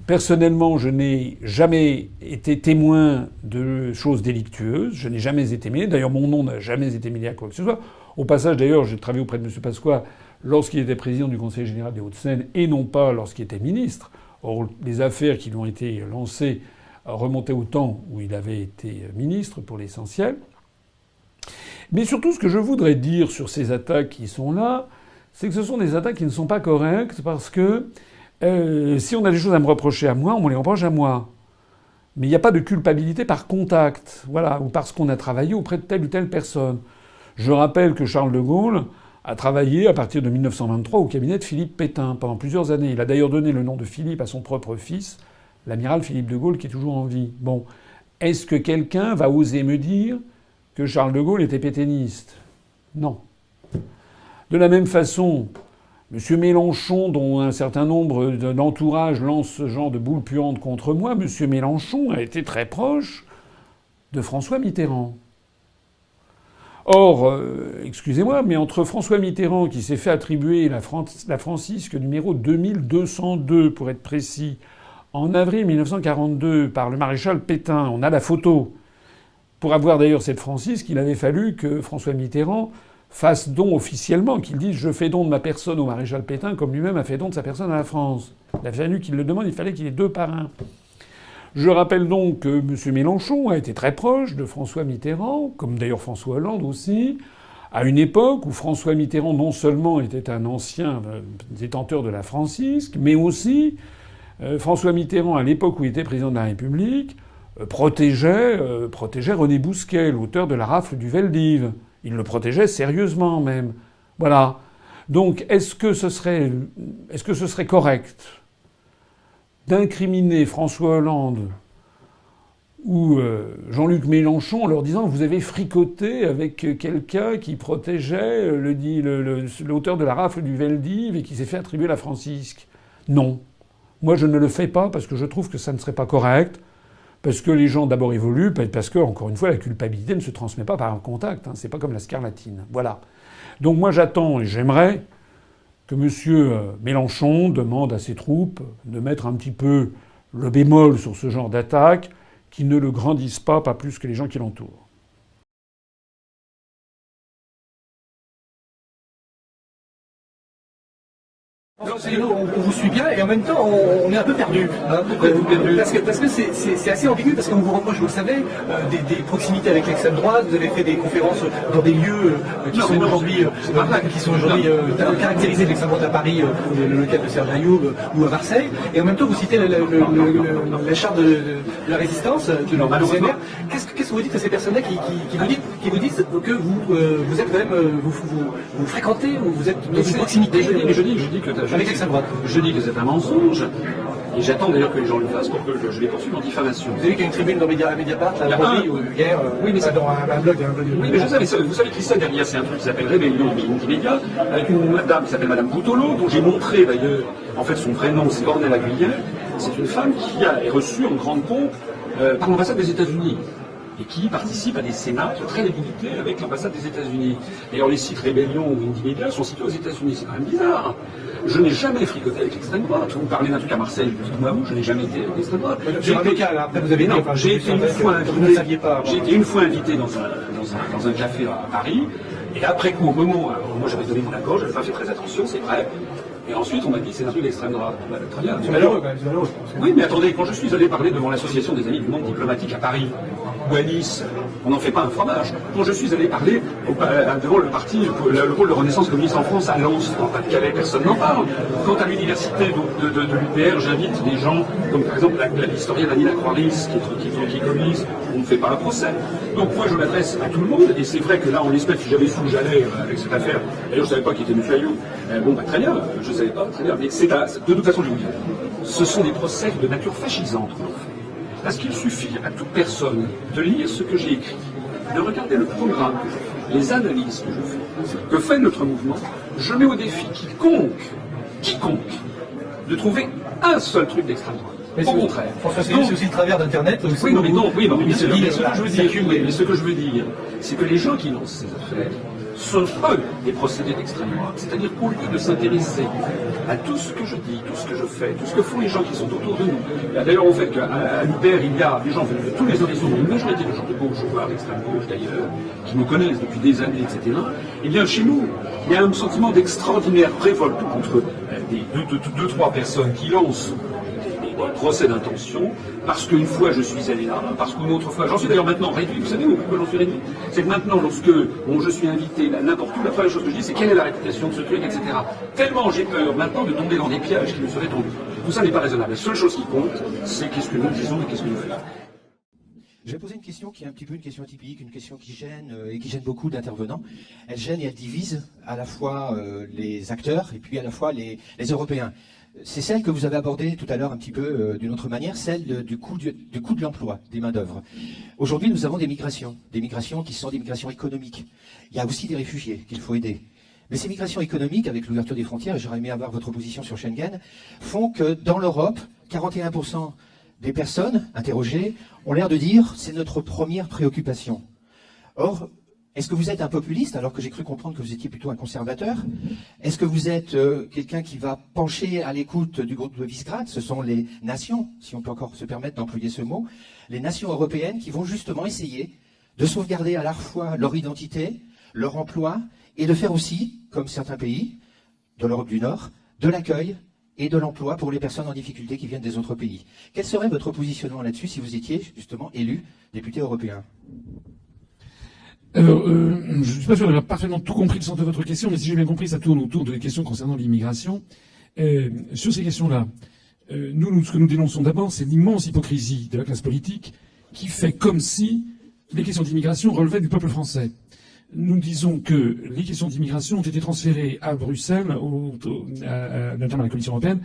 Personnellement, je n'ai jamais été témoin de choses délictueuses, je n'ai jamais été mêlé, d'ailleurs mon nom n'a jamais été mêlé à quoi que ce soit. Au passage, d'ailleurs, j'ai travaillé auprès de M. Pasqua lorsqu'il était président du Conseil général des Hauts-de-Seine et non pas lorsqu'il était ministre. Or, les affaires qui lui ont été lancées remonter au temps où il avait été ministre pour l'essentiel. Mais surtout, ce que je voudrais dire sur ces attaques qui sont là, c'est que ce sont des attaques qui ne sont pas correctes parce que si on a des choses à me reprocher à moi, on me les reproche à moi. Mais il n'y a pas de culpabilité par contact, voilà, ou parce qu'on a travaillé auprès de telle ou telle personne. Je rappelle que Charles de Gaulle a travaillé à partir de 1923 au cabinet de Philippe Pétain pendant plusieurs années. Il a d'ailleurs donné le nom de Philippe à son propre fils, l'amiral Philippe de Gaulle, qui est toujours en vie. Bon, est-ce que quelqu'un va oser me dire que Charles de Gaulle était pétainiste? Non. De la même façon, M. Mélenchon, dont un certain nombre d'entourage lance ce genre de boule puante contre moi, M. Mélenchon a été très proche de François Mitterrand. Or, excusez-moi, mais entre François Mitterrand, qui s'est fait attribuer la Francisque numéro 2202, pour être précis, en avril 1942 par le maréchal Pétain, on a la photo. Pour avoir d'ailleurs cette Francisque, il avait fallu que François Mitterrand fasse don officiellement, qu'il dise « je fais don de ma personne au maréchal Pétain » comme lui-même a fait don de sa personne à la France. Il a fallu qu'il le demande, il fallait qu'il ait 2 parrains. Je rappelle donc que M. Mélenchon a été très proche de François Mitterrand, comme d'ailleurs François Hollande aussi, à une époque où François Mitterrand non seulement était un ancien détenteur de la Francisque, mais aussi François Mitterrand, à l'époque où il était président de la République, protégeait René Bousquet, l'auteur de la rafle du Veldiv. Il le protégeait sérieusement même. Voilà. Donc, est-ce que ce serait correct d'incriminer François Hollande ou Jean-Luc Mélenchon en leur disant que vous avez fricoté avec quelqu'un qui protégeait l'auteur de la rafle du Veldiv et qui s'est fait attribuer la Francisque? Non. Moi, je ne le fais pas parce que je trouve que ça ne serait pas correct. Parce que les gens d'abord évoluent, parce que, encore une fois, la culpabilité ne se transmet pas par un contact. Hein. C'est pas comme la scarlatine. Voilà. Donc moi j'attends et j'aimerais que M. Mélenchon demande à ses troupes de mettre un petit peu le bémol sur ce genre d'attaque, qu'ils ne le grandissent pas plus que les gens qui l'entourent. On vous suit bien et en même temps on est un peu perdu. Hein, parce que c'est assez ambigu parce qu'on vous reproche, vous le savez, des proximités avec l'extrême droite. Vous avez fait des conférences dans des lieux qui sont aujourd'hui caractérisés de l'extrême droite à Paris, le cas de Serge Ayoub ou à Marseille. Et en même temps vous citez la charte de la résistance de l'UCNR. Qu'est-ce que vous dites à ces personnes-là qui vous disent que vous êtes quand même vous fréquentez ou vous êtes dans une proximité? Je dis que avec l'extrême droite. Je dis que c'est un mensonge, et j'attends d'ailleurs que les gens le fassent pour que je les poursuive en diffamation. Vous avez vu qu'il y a une tribune dans Mediapart, hier, oui, mais dans un blog. Oui, mais vous savez qui c'est derrière? C'est un truc qui s'appelle Rébellion Multimédia, avec une dame qui s'appelle Madame Boutolo, dont j'ai montré d'ailleurs, en fait son vrai nom c'est Cornel Aguillet. C'est une femme qui est reçue en grande pompe par l'ambassade des États-Unis. Et qui participe à des sénats très débilités avec l'ambassade des États-Unis. D'ailleurs, les sites Rébellion ou Indymedia sont situés aux États-Unis. C'est quand même bizarre. Je n'ai jamais fricoté avec l'extrême droite. Vous parlez d'un truc à Marseille, dites-moi vous, je n'ai jamais été avec l'extrême droite. J'ai été une fois invité dans un café à Paris, et après coup, au moment où moi j'avais donné mon accord, je n'avais pas fait très attention, c'est vrai. Et ensuite, on m'a dit que c'est un truc d'extrême droite. Très bien. C'est malheureux, quand même. Oui, mais attendez, quand je suis allé parler devant l'Association des Amis du Monde Diplomatique à Paris, ou à Nice, on n'en fait pas un fromage. Quand je suis allé parler devant le parti, le pôle de Renaissance communiste en France, à Lens, en Pas-de-Calais, personne n'en parle. Quant à l'université de l'UPR, j'invite des gens, comme par exemple l'historienne Annie Lacroix-Ries, qui est communiste, on ne fait pas un procès. Donc moi, je m'adresse à tout le monde, et c'est vrai que là, en l'espèce, si j'avais su où j'allais avec cette affaire, d'ailleurs, je ne savais pas qui était M. Ayoub. Bon, bah, très bien, je ne savais pas, très bien, mais de toute façon, je vais vous dire, ce sont des procès de nature fascisante qu'on fait. Parce qu'il suffit à toute personne de lire ce que j'ai écrit, de regarder le programme que je fais, les analyses que je fais, que fait notre mouvement. Je mets au défi quiconque, de trouver un seul truc d'extrême droite. Au contraire. François, c'est aussi le travers d'Internet. Mais ce que je veux dire, c'est que les gens qui lancent ces affaires sont eux des procédés d'extrême droite. C'est-à-dire qu'au lieu de s'intéresser à tout ce que je dis, tout ce que je fais, tout ce que font les gens qui sont autour de nous. D'ailleurs, au fait qu'à l'UPR, il y a des gens de tous les horizons, une majorité de gens de gauche, voire d'extrême gauche d'ailleurs, qui nous connaissent depuis des années, etc. Eh bien, chez nous, il y a un sentiment d'extraordinaire révolte contre deux, trois personnes qui lancent procès d'intention, parce qu'une fois je suis allé là, parce qu'une autre fois, j'en suis d'ailleurs maintenant réduit, vous savez pourquoi j'en suis réduit? C'est que maintenant, lorsque je suis invité n'importe où, la première chose que je dis, c'est quelle est la réputation de ce truc, etc. Tellement j'ai peur maintenant de tomber dans des pièges qui me seraient tombés. Tout ça n'est pas raisonnable. La seule chose qui compte, c'est qu'est-ce que nous disons et qu'est-ce que nous faisons. Je vais poser une question qui est un petit peu une question atypique, une question qui gêne et qui gêne beaucoup d'intervenants. Elle gêne et elle divise à la fois les acteurs et puis à la fois les Européens. C'est celle que vous avez abordée tout à l'heure un petit peu d'une autre manière, celle du coût de l'emploi, des main-d'œuvre. Aujourd'hui, nous avons des migrations qui sont des migrations économiques. Il y a aussi des réfugiés qu'il faut aider. Mais ces migrations économiques, avec l'ouverture des frontières, et j'aurais aimé avoir votre position sur Schengen, font que dans l'Europe, 41% des personnes interrogées ont l'air de dire c'est notre première préoccupation. Or, est-ce que vous êtes un populiste alors que j'ai cru comprendre que vous étiez plutôt un conservateur? Est-ce que vous êtes quelqu'un qui va pencher à l'écoute du groupe de Visegrad? Ce sont les nations, si on peut encore se permettre d'employer ce mot, les nations européennes qui vont justement essayer de sauvegarder à la fois leur identité, leur emploi, et de faire aussi, comme certains pays de l'Europe du Nord, de l'accueil et de l'emploi pour les personnes en difficulté qui viennent des autres pays. Quel serait votre positionnement là-dessus si vous étiez justement élu député européen? Alors, je ne suis pas sûr d'avoir parfaitement tout compris le sens de votre question, mais si j'ai bien compris, ça tourne autour des questions concernant l'immigration. Sur ces questions-là, nous, ce que nous dénonçons d'abord, c'est l'immense hypocrisie de la classe politique qui fait comme si les questions d'immigration relevaient du peuple français. Nous disons que les questions d'immigration ont été transférées à Bruxelles, notamment à la Commission européenne,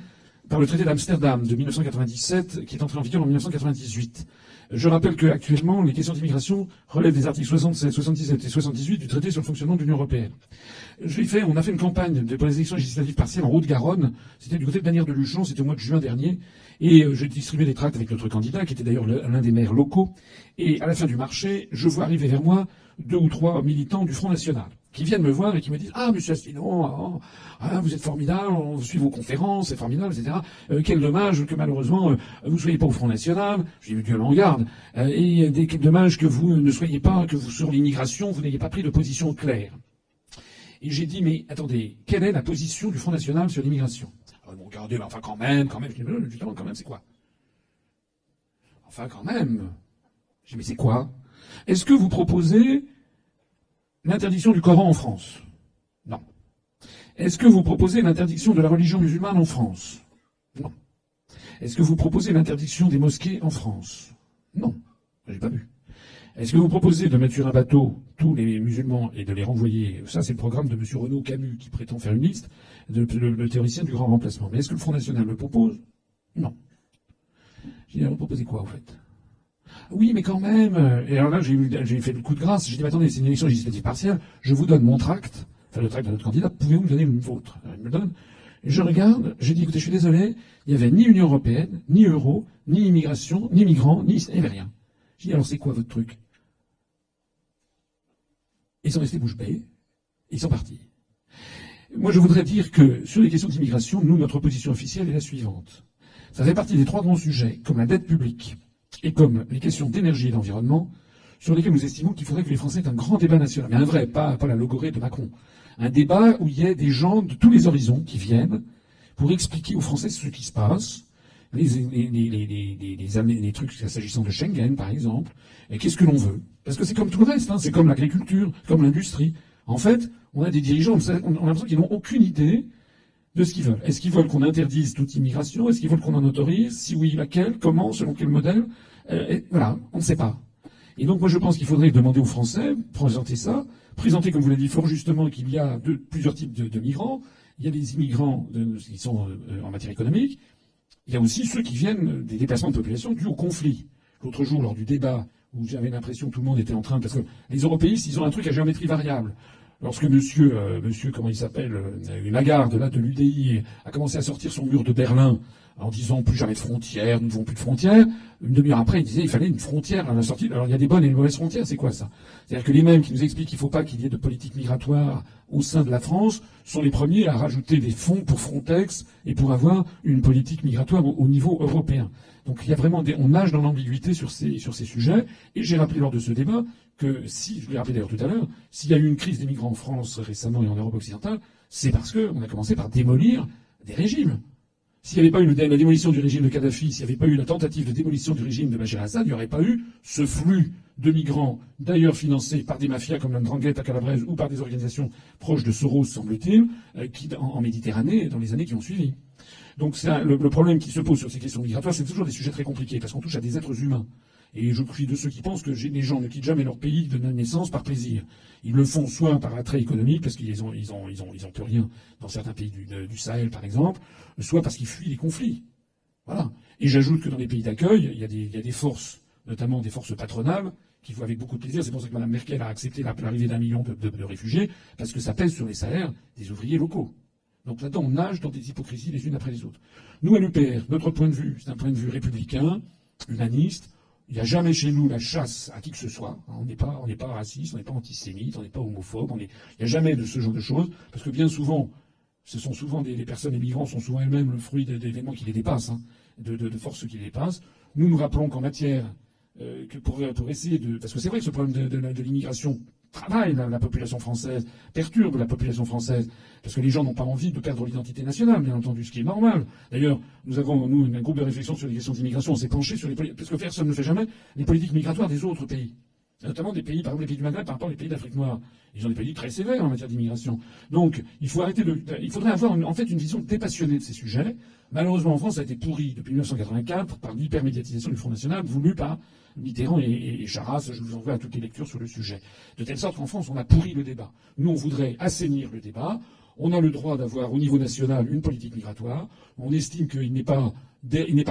par le traité d'Amsterdam de 1997, qui est entré en vigueur en 1998. Je rappelle qu'actuellement, les questions d'immigration relèvent des articles 67, 77 et 78 du traité sur le fonctionnement de l'Union européenne. On a fait une campagne pour les élections législatives partielles en Haute-Garonne. C'était du côté de Bagnères de Luchon, c'était au mois de juin dernier. Et j'ai distribué des tracts avec notre candidat, qui était d'ailleurs l'un des maires locaux. Et à la fin du marché, je vois arriver vers moi 2 ou 3 militants du Front National, qui viennent me voir et qui me disent « Ah, monsieur Asselineau, vous êtes formidable, on suit vos conférences, c'est formidable, etc. Quel dommage que malheureusement vous ne soyez pas au Front National. » J'ai eu Dieu l'en garde. Quel dommage que vous ne soyez pas, que vous sur l'immigration, vous n'ayez pas pris de position claire. Et j'ai dit « Mais attendez, quelle est la position du Front National sur l'immigration ?» Alors ils m'ont regardé, enfin quand même. Je dis « Justement, quand même, c'est quoi ?»« Enfin quand même. » J'ai dit « Mais c'est quoi ? Est-ce que vous proposez l'interdiction du Coran en France? Non. Est-ce que vous proposez l'interdiction de la religion musulmane en France? Non. Est-ce que vous proposez l'interdiction des mosquées en France? Non. J'ai pas vu. Est-ce que vous proposez de mettre sur un bateau tous les musulmans et de les renvoyer? Ça, c'est le programme de M. Renaud Camus qui prétend faire une liste, le théoricien du grand remplacement. Mais est-ce que le Front National le propose? Non. J'ai dit, vous proposez quoi, en fait? Oui, mais quand même. Et alors là, j'ai fait le coup de grâce. J'ai dit, mais attendez, c'est une élection législative partielle. Je vous donne mon tract, enfin le tract de notre candidat. Pouvez-vous me donner le vôtre? Alors, il me le donne. Et je regarde. Je dis, écoutez, je suis désolé. Il n'y avait ni Union européenne, ni euro, ni immigration, ni migrants, il n'y avait rien. J'ai dit, alors c'est quoi votre truc? Ils sont restés bouche bée. Ils sont partis. Moi, je voudrais dire que sur les questions d'immigration, nous, notre position officielle est la suivante. Ça fait partie des 3 grands sujets, comme la dette publique, et comme les questions d'énergie et d'environnement, sur lesquels nous estimons qu'il faudrait que les Français aient un grand débat national. Mais un vrai, pas la logorée de Macron. Un débat où il y ait des gens de tous les horizons qui viennent pour expliquer aux Français ce qui se passe, les trucs s'agissant de Schengen, par exemple, et qu'est-ce que l'on veut. Parce que c'est comme tout le reste, c'est comme l'agriculture, comme l'industrie. En fait, on a des dirigeants, on a l'impression qu'ils n'ont aucune idée de ce qu'ils veulent. Est-ce qu'ils veulent qu'on interdise toute immigration? Est-ce qu'ils veulent qu'on en autorise? Si oui, laquelle? Comment? Selon quel modèle? Voilà, on ne sait pas. Et donc moi je pense qu'il faudrait demander aux Français, présenter ça, présenter, comme vous l'avez dit fort justement, qu'il y a plusieurs types de migrants. Il y a les immigrants qui sont en matière économique. Il y a aussi ceux qui viennent des déplacements de population dus au conflit. L'autre jour, lors du débat, où j'avais l'impression que tout le monde était en train... Parce que les européistes, ils ont un truc à géométrie variable. Lorsque monsieur, comment il s'appelle, Lagarde, là, de l'UDI, a commencé à sortir son mur de Berlin en disant plus jamais de frontières, nous ne voulons plus de frontières, une demi-heure après, il disait qu'il fallait une frontière à la sortie. Alors il y a des bonnes et des mauvaises frontières, c'est quoi ça? C'est-à-dire que les mêmes qui nous expliquent qu'il ne faut pas qu'il y ait de politique migratoire au sein de la France sont les premiers à rajouter des fonds pour Frontex et pour avoir une politique migratoire au niveau européen. Donc il y a vraiment on nage dans l'ambiguïté sur ces sujets. Et j'ai rappelé lors de ce débat que je l'ai rappelé d'ailleurs tout à l'heure, s'il y a eu une crise des migrants en France récemment et en Europe occidentale, c'est parce qu'on a commencé par démolir des régimes. S'il n'y avait pas eu la démolition du régime de Kadhafi, s'il n'y avait pas eu la tentative de démolition du régime de Bachar Assad, il n'y aurait pas eu ce flux de migrants, d'ailleurs financés par des mafias comme l'Andrangheta à Calabrese ou par des organisations proches de Soros, semble-t-il, en Méditerranée dans les années qui ont suivi. Donc le problème qui se pose sur ces questions migratoires, c'est toujours des sujets très compliqués, parce qu'on touche à des êtres humains. Et je suis de ceux qui pensent que les gens ne quittent jamais leur pays de naissance par plaisir. Ils le font soit par attrait économique, parce qu'ils ont peu rien dans certains pays du Sahel, par exemple, soit parce qu'ils fuient les conflits. Voilà. Et j'ajoute que dans les pays d'accueil, il y a des forces, notamment des forces patronales, qui vont avec beaucoup de plaisir. C'est pour ça que Mme Merkel a accepté l'arrivée d'1 million de réfugiés, parce que ça pèse sur les salaires des ouvriers locaux. Donc là-dedans, on nage dans des hypocrisies les unes après les autres. Nous, à l'UPR, notre point de vue, c'est un point de vue républicain, humaniste. Il n'y a jamais chez nous la chasse à qui que ce soit. On n'est pas raciste, on n'est pas antisémite, on n'est pas homophobe. Il n'y a jamais de ce genre de choses, parce que bien souvent, les personnes, les migrants sont souvent elles-mêmes le fruit d'événements qui les dépassent, de forces qui les dépassent. Nous rappelons qu'en matière que pour essayer de, parce que c'est vrai que ce problème de l'immigration travaille la population française, perturbe la population française, parce que les gens n'ont pas envie de perdre l'identité nationale, bien entendu, ce qui est normal. D'ailleurs, nous avons, un groupe de réflexion sur les questions d'immigration, on s'est penché sur parce que personne ne fait jamais les politiques migratoires des autres pays. Notamment des pays, par exemple les pays du Maghreb, par rapport aux pays d'Afrique noire. Ils ont des politiques très sévères en matière d'immigration. Donc, il faudrait avoir en fait une vision dépassionnée de ces sujets. Malheureusement, en France, ça a été pourri depuis 1984 par l'hypermédiatisation du Front National, voulue par Mitterrand et Charras. Je vous envoie à toutes les lectures sur le sujet. De telle sorte qu'en France, on a pourri le débat. Nous, on voudrait assainir le débat. On a le droit d'avoir au niveau national une politique migratoire. On estime qu'il n'est pas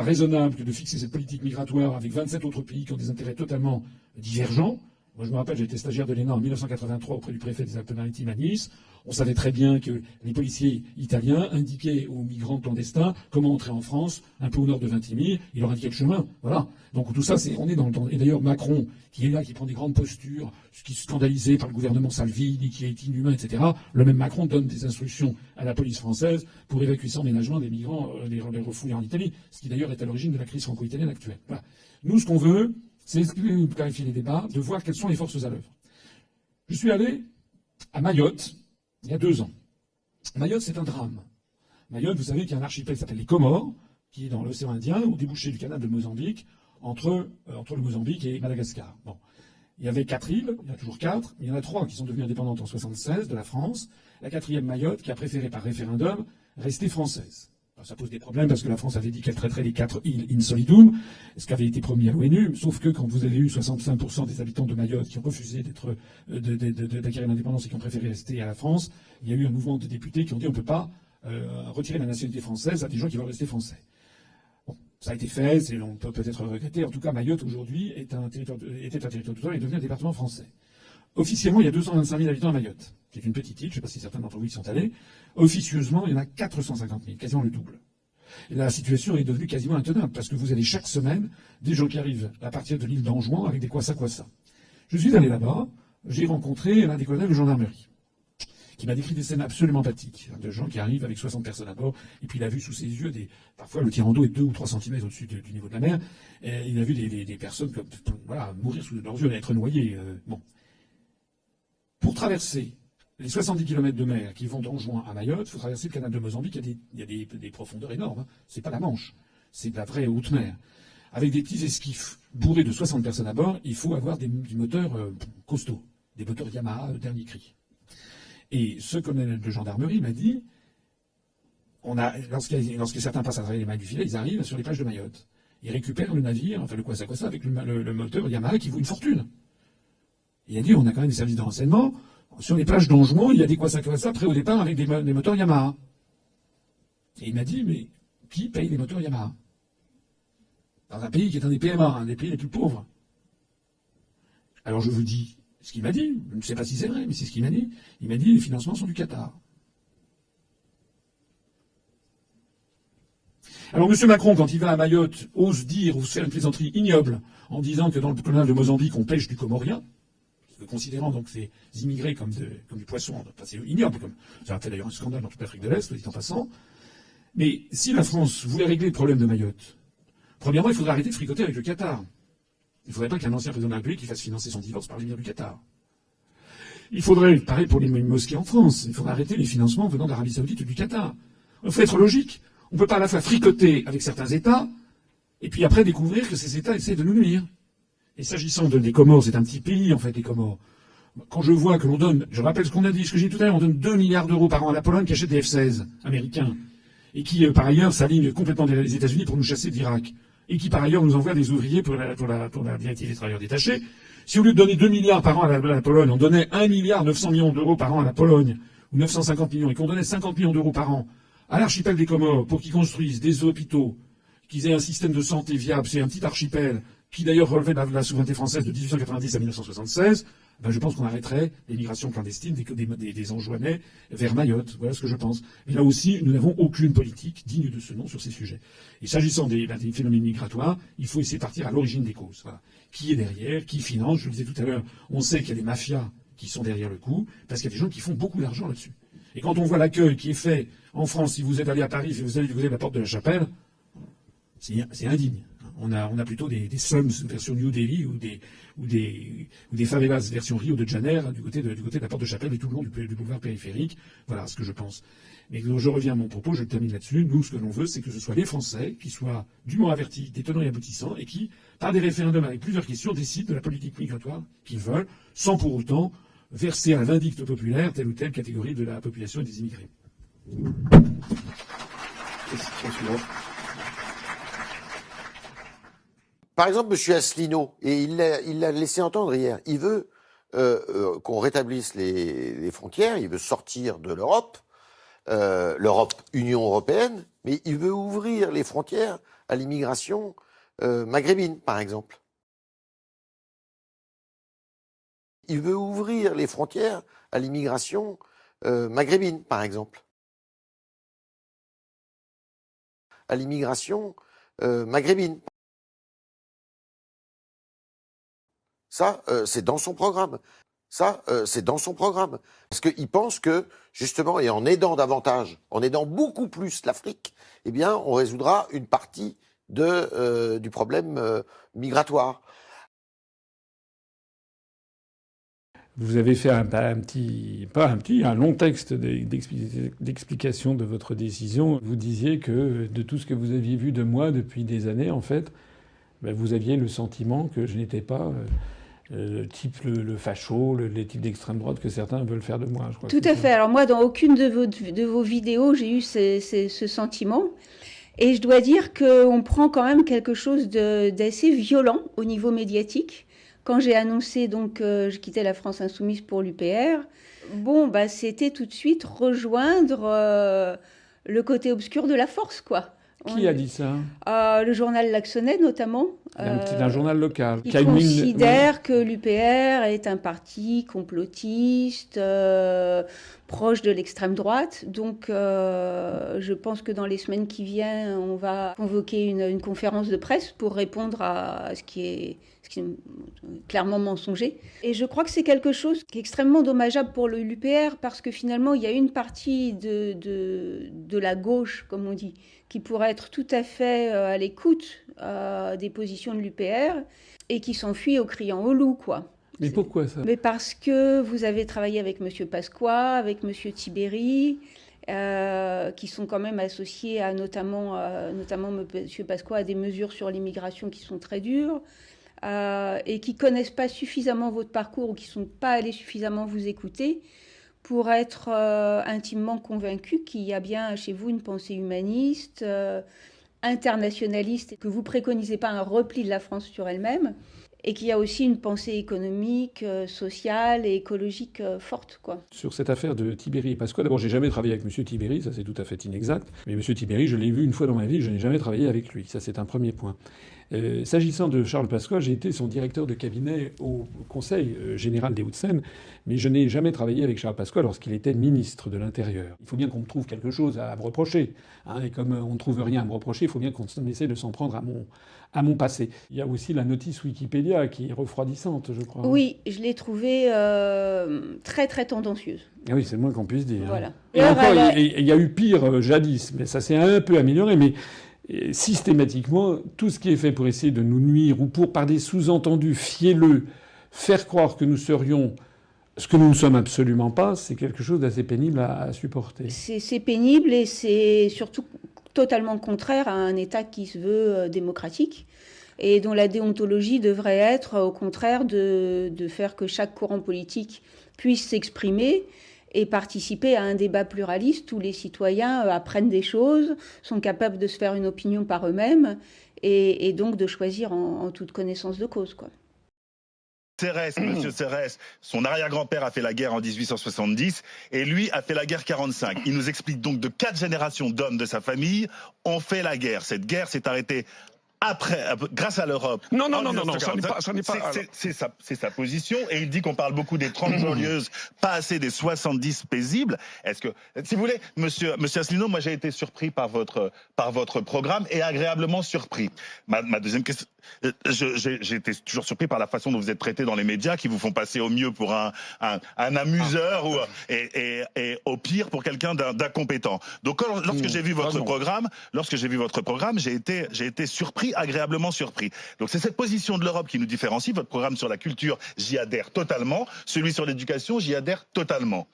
raisonnable que de fixer cette politique migratoire avec 27 autres pays qui ont des intérêts totalement divergents. Moi, je me rappelle, j'étais stagiaire de l'ENA en 1983 auprès du préfet des Alpes-Maritimes à Nice. On savait très bien que les policiers italiens indiquaient aux migrants clandestins comment entrer en France, un peu au nord de Vintimille. Il leur indiquait le chemin. Voilà. Donc tout ça, on est dans le temps. Et d'ailleurs, Macron, qui est là, qui prend des grandes postures, qui est scandalisé par le gouvernement Salvini, qui est inhumain, etc. Le même Macron donne des instructions à la police française pour évacuer sans ménagement des migrants, les refouler en Italie. Ce qui d'ailleurs est à l'origine de la crise franco-italienne actuelle. Voilà. Nous, ce qu'on veut, c'est clarifier les débats, de voir quelles sont les forces à l'œuvre. Je suis allé à Mayotte il y a 2 ans. Mayotte, c'est un drame. Mayotte, vous savez qu'il y a un archipel qui s'appelle les Comores, qui est dans l'océan Indien, au débouché du canal de Mozambique, entre le Mozambique et Madagascar. Bon. Il y avait 4 îles, il y en a toujours 4, mais il y en a 3 qui sont devenues indépendantes en 1976 de la France. La 4e, Mayotte, qui a préféré par référendum rester française. Alors, ça pose des problèmes parce que la France avait dit qu'elle traiterait les 4 îles in solidum, ce qui avait été promis à l'ONU, sauf que quand vous avez eu 65% des habitants de Mayotte qui ont refusé d'acquérir l'indépendance et qui ont préféré rester à la France, il y a eu un mouvement de députés qui ont dit on ne peut pas retirer la nationalité française à des gens qui veulent rester français. Bon, ça a été fait, on peut peut-être regretter. En tout cas, Mayotte aujourd'hui était un territoire total et est devenu un département français. Officiellement, il y a 225 000 habitants à Mayotte, qui est une petite île, je ne sais pas si certains d'entre vous y sont allés. Officieusement, il y en a 450 000, quasiment le double. Et la situation est devenue quasiment intenable, parce que vous avez chaque semaine des gens qui arrivent à partir de l'île d'Anjouan avec des kwassa-kwassa. Je suis allé là-bas, j'ai rencontré l'un des colonels de gendarmerie, qui m'a décrit des scènes absolument apathiques, de gens qui arrivent avec 60 personnes à bord, et puis il a vu sous ses yeux parfois le tirant d'eau est 2 ou 3 centimètres au-dessus du niveau de la mer, et il a vu des personnes mourir sous leurs yeux, être noyées. Bon. Pour traverser les 70 km de mer qui vont d'Anjouan à Mayotte, il faut traverser le canal de Mozambique, il y a des profondeurs énormes. C'est pas la Manche, c'est de la vraie haute mer. Avec des petits esquifs bourrés de 60 personnes à bord, il faut avoir des moteurs costauds, des moteurs Yamaha dernier cri. Et ce colonel de gendarmerie m'a dit, lorsque certains passent à travers les mailles du filet, ils arrivent sur les plages de Mayotte. Ils récupèrent le navire, enfin le kwassa-kwassa, avec le moteur Yamaha qui vaut une fortune. Il a dit, on a quand même des services de renseignement. Sur les plages d'Anjouan, il y a des kwassa-kwassa prêts au départ avec des moteurs Yamaha. Et il m'a dit, mais qui paye les moteurs Yamaha? Dans un pays qui est un des PMA, un des pays les plus pauvres. Alors je vous dis ce qu'il m'a dit. Je ne sais pas si c'est vrai, mais c'est ce qu'il m'a dit. Il m'a dit, les financements sont du Qatar. Alors M. Macron, quand il va à Mayotte, ose dire ou faire une plaisanterie ignoble en disant que dans le canal de Mozambique, on pêche du comorien. Considérant donc ces immigrés comme du poisson, enfin, c'est ignoble, ça a fait d'ailleurs un scandale dans toute l'Afrique de l'Est, dit en passant. Mais si la France voulait régler le problème de Mayotte, premièrement, il faudrait arrêter de fricoter avec le Qatar. Il ne faudrait pas qu'un ancien président de la République fasse financer son divorce par l'émir du Qatar. Il faudrait, pareil pour les mosquées en France, il faudrait arrêter les financements venant d'Arabie Saoudite ou du Qatar. Il faut être logique. On ne peut pas à la fois fricoter avec certains États, et puis après découvrir que ces États essaient de nous nuire. Et s'agissant des Comores, c'est un petit pays, en fait, les Comores. Quand je vois que l'on donne, je rappelle ce qu'on a dit, ce que j'ai dit tout à l'heure, on donne 2 milliards d'euros par an à la Pologne qui achète des F-16 américains, et qui, par ailleurs, s'aligne complètement des États-Unis pour nous chasser d'Irak, et qui, par ailleurs, nous envoie des ouvriers pour la directive des travailleurs détachés. Si au lieu de donner 2 milliards par an à la Pologne, on donnait 1 milliard 900 millions d'euros par an à la Pologne, ou 950 millions, et qu'on donnait 50 millions d'euros par an à l'archipel des Comores pour qu'ils construisent des hôpitaux, qu'ils aient un système de santé viable, c'est un petit archipel qui d'ailleurs relevait de la souveraineté française de 1890 à 1976, ben je pense qu'on arrêterait les migrations clandestines des Anjouanais vers Mayotte. Voilà ce que je pense. Mais là aussi, nous n'avons aucune politique digne de ce nom sur ces sujets. Et s'agissant des phénomènes migratoires, il faut essayer de partir à l'origine des causes. Voilà. Qui est derrière, qui finance, je le disais tout à l'heure, on sait qu'il y a des mafias qui sont derrière le coup, parce qu'il y a des gens qui font beaucoup d'argent là-dessus. Et quand on voit l'accueil qui est fait en France, si vous êtes allé à Paris, si vous allez du côté de la porte de la Chapelle, c'est indigne. On a plutôt des slums version New Delhi ou des favelas version Rio de Janeiro du côté de la porte de Chapelle et tout le long du boulevard périphérique. Voilà ce que je pense. Mais je reviens à mon propos, je termine là-dessus. Nous, ce que l'on veut, c'est que ce soit les Français qui soient dûment avertis des tenants et aboutissants et qui, par des référendums avec plusieurs questions, décident de la politique migratoire qu'ils veulent, sans pour autant verser à la vindicte populaire telle ou telle catégorie de la population et des immigrés. Question suivante. Par exemple, M. Asselineau, et il l'a laissé entendre hier, il veut qu'on rétablisse les frontières, il veut sortir de l'Europe, l'Europe, Union européenne, mais il veut ouvrir les frontières à l'immigration maghrébine, par exemple. Il veut ouvrir les frontières à l'immigration maghrébine, par exemple. À l'immigration maghrébine. Ça, c'est dans son programme. Ça, c'est dans son programme. Parce qu'il pense que, justement, et en aidant davantage, en aidant beaucoup plus l'Afrique, eh bien, on résoudra une partie du problème migratoire. Vous avez fait un long texte d'explication de votre décision. Vous disiez que de tout ce que vous aviez vu de moi depuis des années, en fait, ben vous aviez le sentiment que je n'étais pas type le facho, les types d'extrême droite que certains veulent faire de moi. Je crois. Tout à fait. Alors moi, dans aucune de vos vidéos, j'ai eu ce sentiment. Et je dois dire qu'on prend quand même quelque chose d'assez violent au niveau médiatique. Quand j'ai annoncé donc je quittais la France Insoumise pour l'UPR, c'était tout de suite rejoindre le côté obscur de la force, quoi. Qui a dit ça? Le journal L'Axonnais, notamment. Un journal local. Qui considère que l'UPR est un parti complotiste, proche de l'extrême droite. Donc, je pense que dans les semaines qui viennent, on va convoquer une conférence de presse pour répondre à ce qui est clairement mensonger. Et je crois que c'est quelque chose qui est extrêmement dommageable pour l'UPR parce que finalement, il y a une partie de la gauche, comme on dit, qui pourrait être tout à fait à l'écoute des positions de l'UPR et qui s'enfuit au criant au loup, quoi. Mais pourquoi ça? Mais parce que vous avez travaillé avec M. Pasqua, avec M. Tiberi, qui sont quand même associés à notamment M. Pasqua à des mesures sur l'immigration qui sont très dures. Et qui ne connaissent pas suffisamment votre parcours ou qui ne sont pas allés suffisamment vous écouter pour être intimement convaincus qu'il y a bien chez vous une pensée humaniste, internationaliste, que vous ne préconisez pas un repli de la France sur elle-même, et qu'il y a aussi une pensée économique, sociale et écologique forte, quoi. Sur cette affaire de Tiberi et Pasqua, d'abord, j'ai jamais travaillé avec M. Tiberi, ça c'est tout à fait inexact. Mais M. Tiberi, je l'ai vu une fois dans ma vie, je n'ai jamais travaillé avec lui. Ça c'est un premier point. S'agissant de Charles Pasqua, j'ai été son directeur de cabinet au Conseil général des Hauts-de-Seine, mais je n'ai jamais travaillé avec Charles Pasqua lorsqu'il était ministre de l'Intérieur. Il faut bien qu'on me trouve quelque chose à me reprocher, hein, et comme on ne trouve rien à me reprocher, il faut bien qu'on essaie de s'en prendre à mon passé. Il y a aussi la notice Wikipédia qui est refroidissante, je crois. Oui, je l'ai trouvée très très tendancieuse. Ah oui, c'est le moins qu'on puisse dire. Voilà. Et encore, il y a eu pire jadis, mais ça s'est un peu amélioré, mais systématiquement, tout ce qui est fait pour essayer de nous nuire ou pour, par des sous-entendus fielleux, faire croire que nous serions ce que nous ne sommes absolument pas, c'est quelque chose d'assez pénible à supporter. C'est pénible et c'est surtout totalement contraire à un État qui se veut démocratique et dont la déontologie devrait être au contraire de faire que chaque courant politique puisse s'exprimer et participer à un débat pluraliste où les citoyens apprennent des choses, sont capables de se faire une opinion par eux-mêmes et donc de choisir en toute connaissance de cause, quoi. Cérès, Monsieur Cérès, son arrière-grand-père a fait la guerre en 1870 et lui a fait la guerre 45. Il nous explique donc de 4 générations d'hommes de sa famille ont fait la guerre. Cette guerre s'est arrêtée après, grâce à l'Europe. Non, ça n'est pas. C'est sa position et il dit qu'on parle beaucoup des 30 glorieuses, pas assez des 70 paisibles. Est-ce que, si vous voulez, Monsieur Asselineau, moi j'ai été surpris par votre programme et agréablement surpris. Ma deuxième question, j'ai été toujours surpris par la façon dont vous êtes traité dans les médias, qui vous font passer au mieux pour un amuseur et au pire pour quelqu'un d'incompétent. Donc lorsque j'ai vu votre programme, j'ai été surpris, agréablement surpris. Donc c'est cette position de l'Europe qui nous différencie. Votre programme sur la culture, j'y adhère totalement. Celui sur l'éducation, j'y adhère totalement.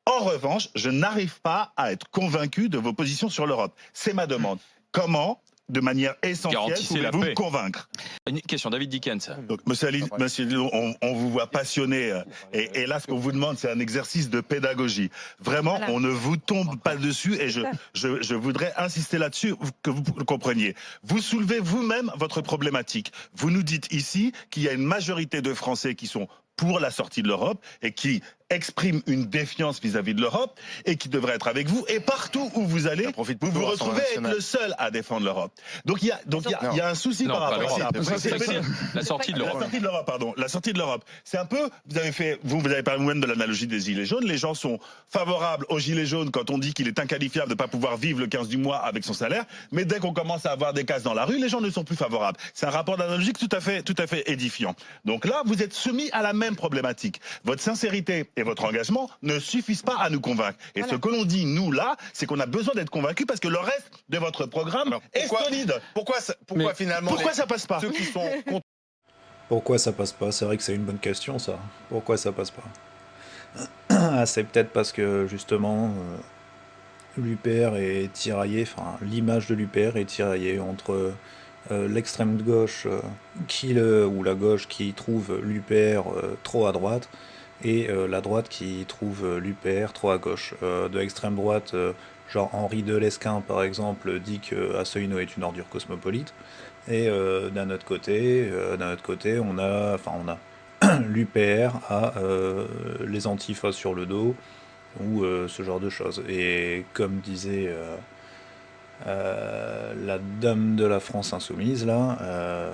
En revanche, je n'arrive pas à être convaincu de vos positions sur l'Europe. C'est ma demande. Comment, de manière essentielle, pouvez-vous me convaincre? Une question, David Dickens. Donc, Monsieur Asselineau, on vous voit passionné et là, ce qu'on vous demande, c'est un exercice de pédagogie. Vraiment, on ne vous tombe pas dessus et je voudrais insister là-dessus, que vous le compreniez. Vous soulevez vous-même votre problématique. Vous nous dites ici qu'il y a une majorité de Français qui sont pour la sortie de l'Europe et qui exprime une défiance vis-à-vis de l'Europe et qui devrait être avec vous. Et partout où vous allez, vous vous retrouvez à être le seul à défendre l'Europe. Donc il y a un souci par rapport à ça. La sortie de l'Europe. La sortie de l'Europe. C'est un peu, vous avez parlé vous-même de l'analogie des gilets jaunes. Les gens sont favorables aux gilets jaunes quand on dit qu'il est inqualifiable de ne pas pouvoir vivre le 15 du mois avec son salaire. Mais dès qu'on commence à avoir des cases dans la rue, les gens ne sont plus favorables. C'est un rapport d'analogie tout à fait édifiant. Donc là, vous êtes soumis à la même problématique. Votre sincérité et votre engagement ne suffisent pas à nous convaincre. Et ce que l'on dit, nous, là, c'est qu'on a besoin d'être convaincus parce que le reste de votre programme est solide. Pourquoi ça passe pas? Pourquoi ça passe pas? C'est vrai que c'est une bonne question, ça. Pourquoi ça passe pas? C'est peut-être parce que, justement, l'UPR est tiraillé, enfin, l'image de l'UPR est tiraillée entre l'extrême gauche ou la gauche qui trouve l'UPR trop à droite et la droite qui trouve l'UPR trop à gauche. De l'extrême droite, genre Henri Delesquin par exemple dit que Asselineau est une ordure cosmopolite et d'un autre côté on a l'UPR a les antifas sur le dos ou ce genre de choses. Et comme disait la dame de la France insoumise là,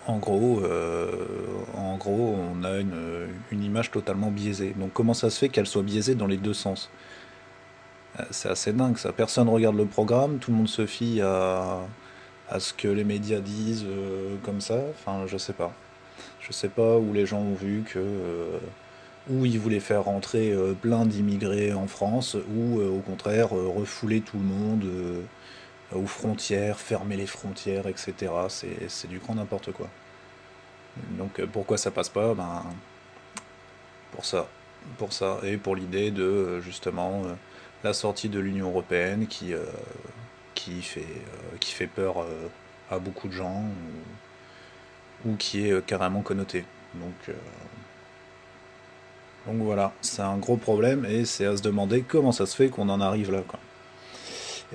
en gros on a une image totalement biaisée. Donc comment ça se fait qu'elle soit biaisée dans les deux sens? C'est assez dingue ça. Personne regarde le programme, tout le monde se fie à ce que les médias disent comme ça. Enfin, je sais pas où les gens ont vu que où ils voulaient faire rentrer plein d'immigrés en France, ou au contraire refouler tout le monde aux frontières, fermer les frontières, etc. C'est du grand n'importe quoi. Donc pourquoi ça passe pas? Pour ça. Et pour l'idée de justement la sortie de l'Union européenne qui fait peur à beaucoup de gens ou qui est carrément connotée. Donc voilà, c'est un gros problème et c'est à se demander comment ça se fait qu'on en arrive là, quoi.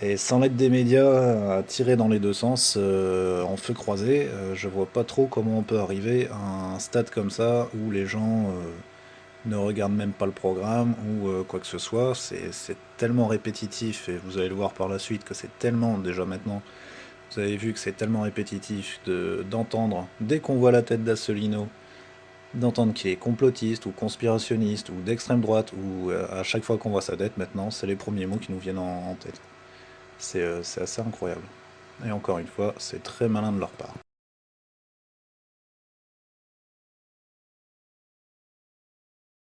Et sans l'aide des médias à tirer dans les deux sens en feu croisé, je vois pas trop comment on peut arriver à un stade comme ça où les gens ne regardent même pas le programme ou quoi que ce soit. C'est tellement répétitif et vous allez le voir par la suite que c'est tellement, déjà maintenant, vous avez vu que c'est tellement répétitif d'entendre, dès qu'on voit la tête d'Asselineau, d'entendre qu'il est complotiste ou conspirationniste ou d'extrême droite, ou à chaque fois qu'on voit sa tête maintenant, c'est les premiers mots qui nous viennent en tête. C'est assez incroyable. Et encore une fois, c'est très malin de leur part.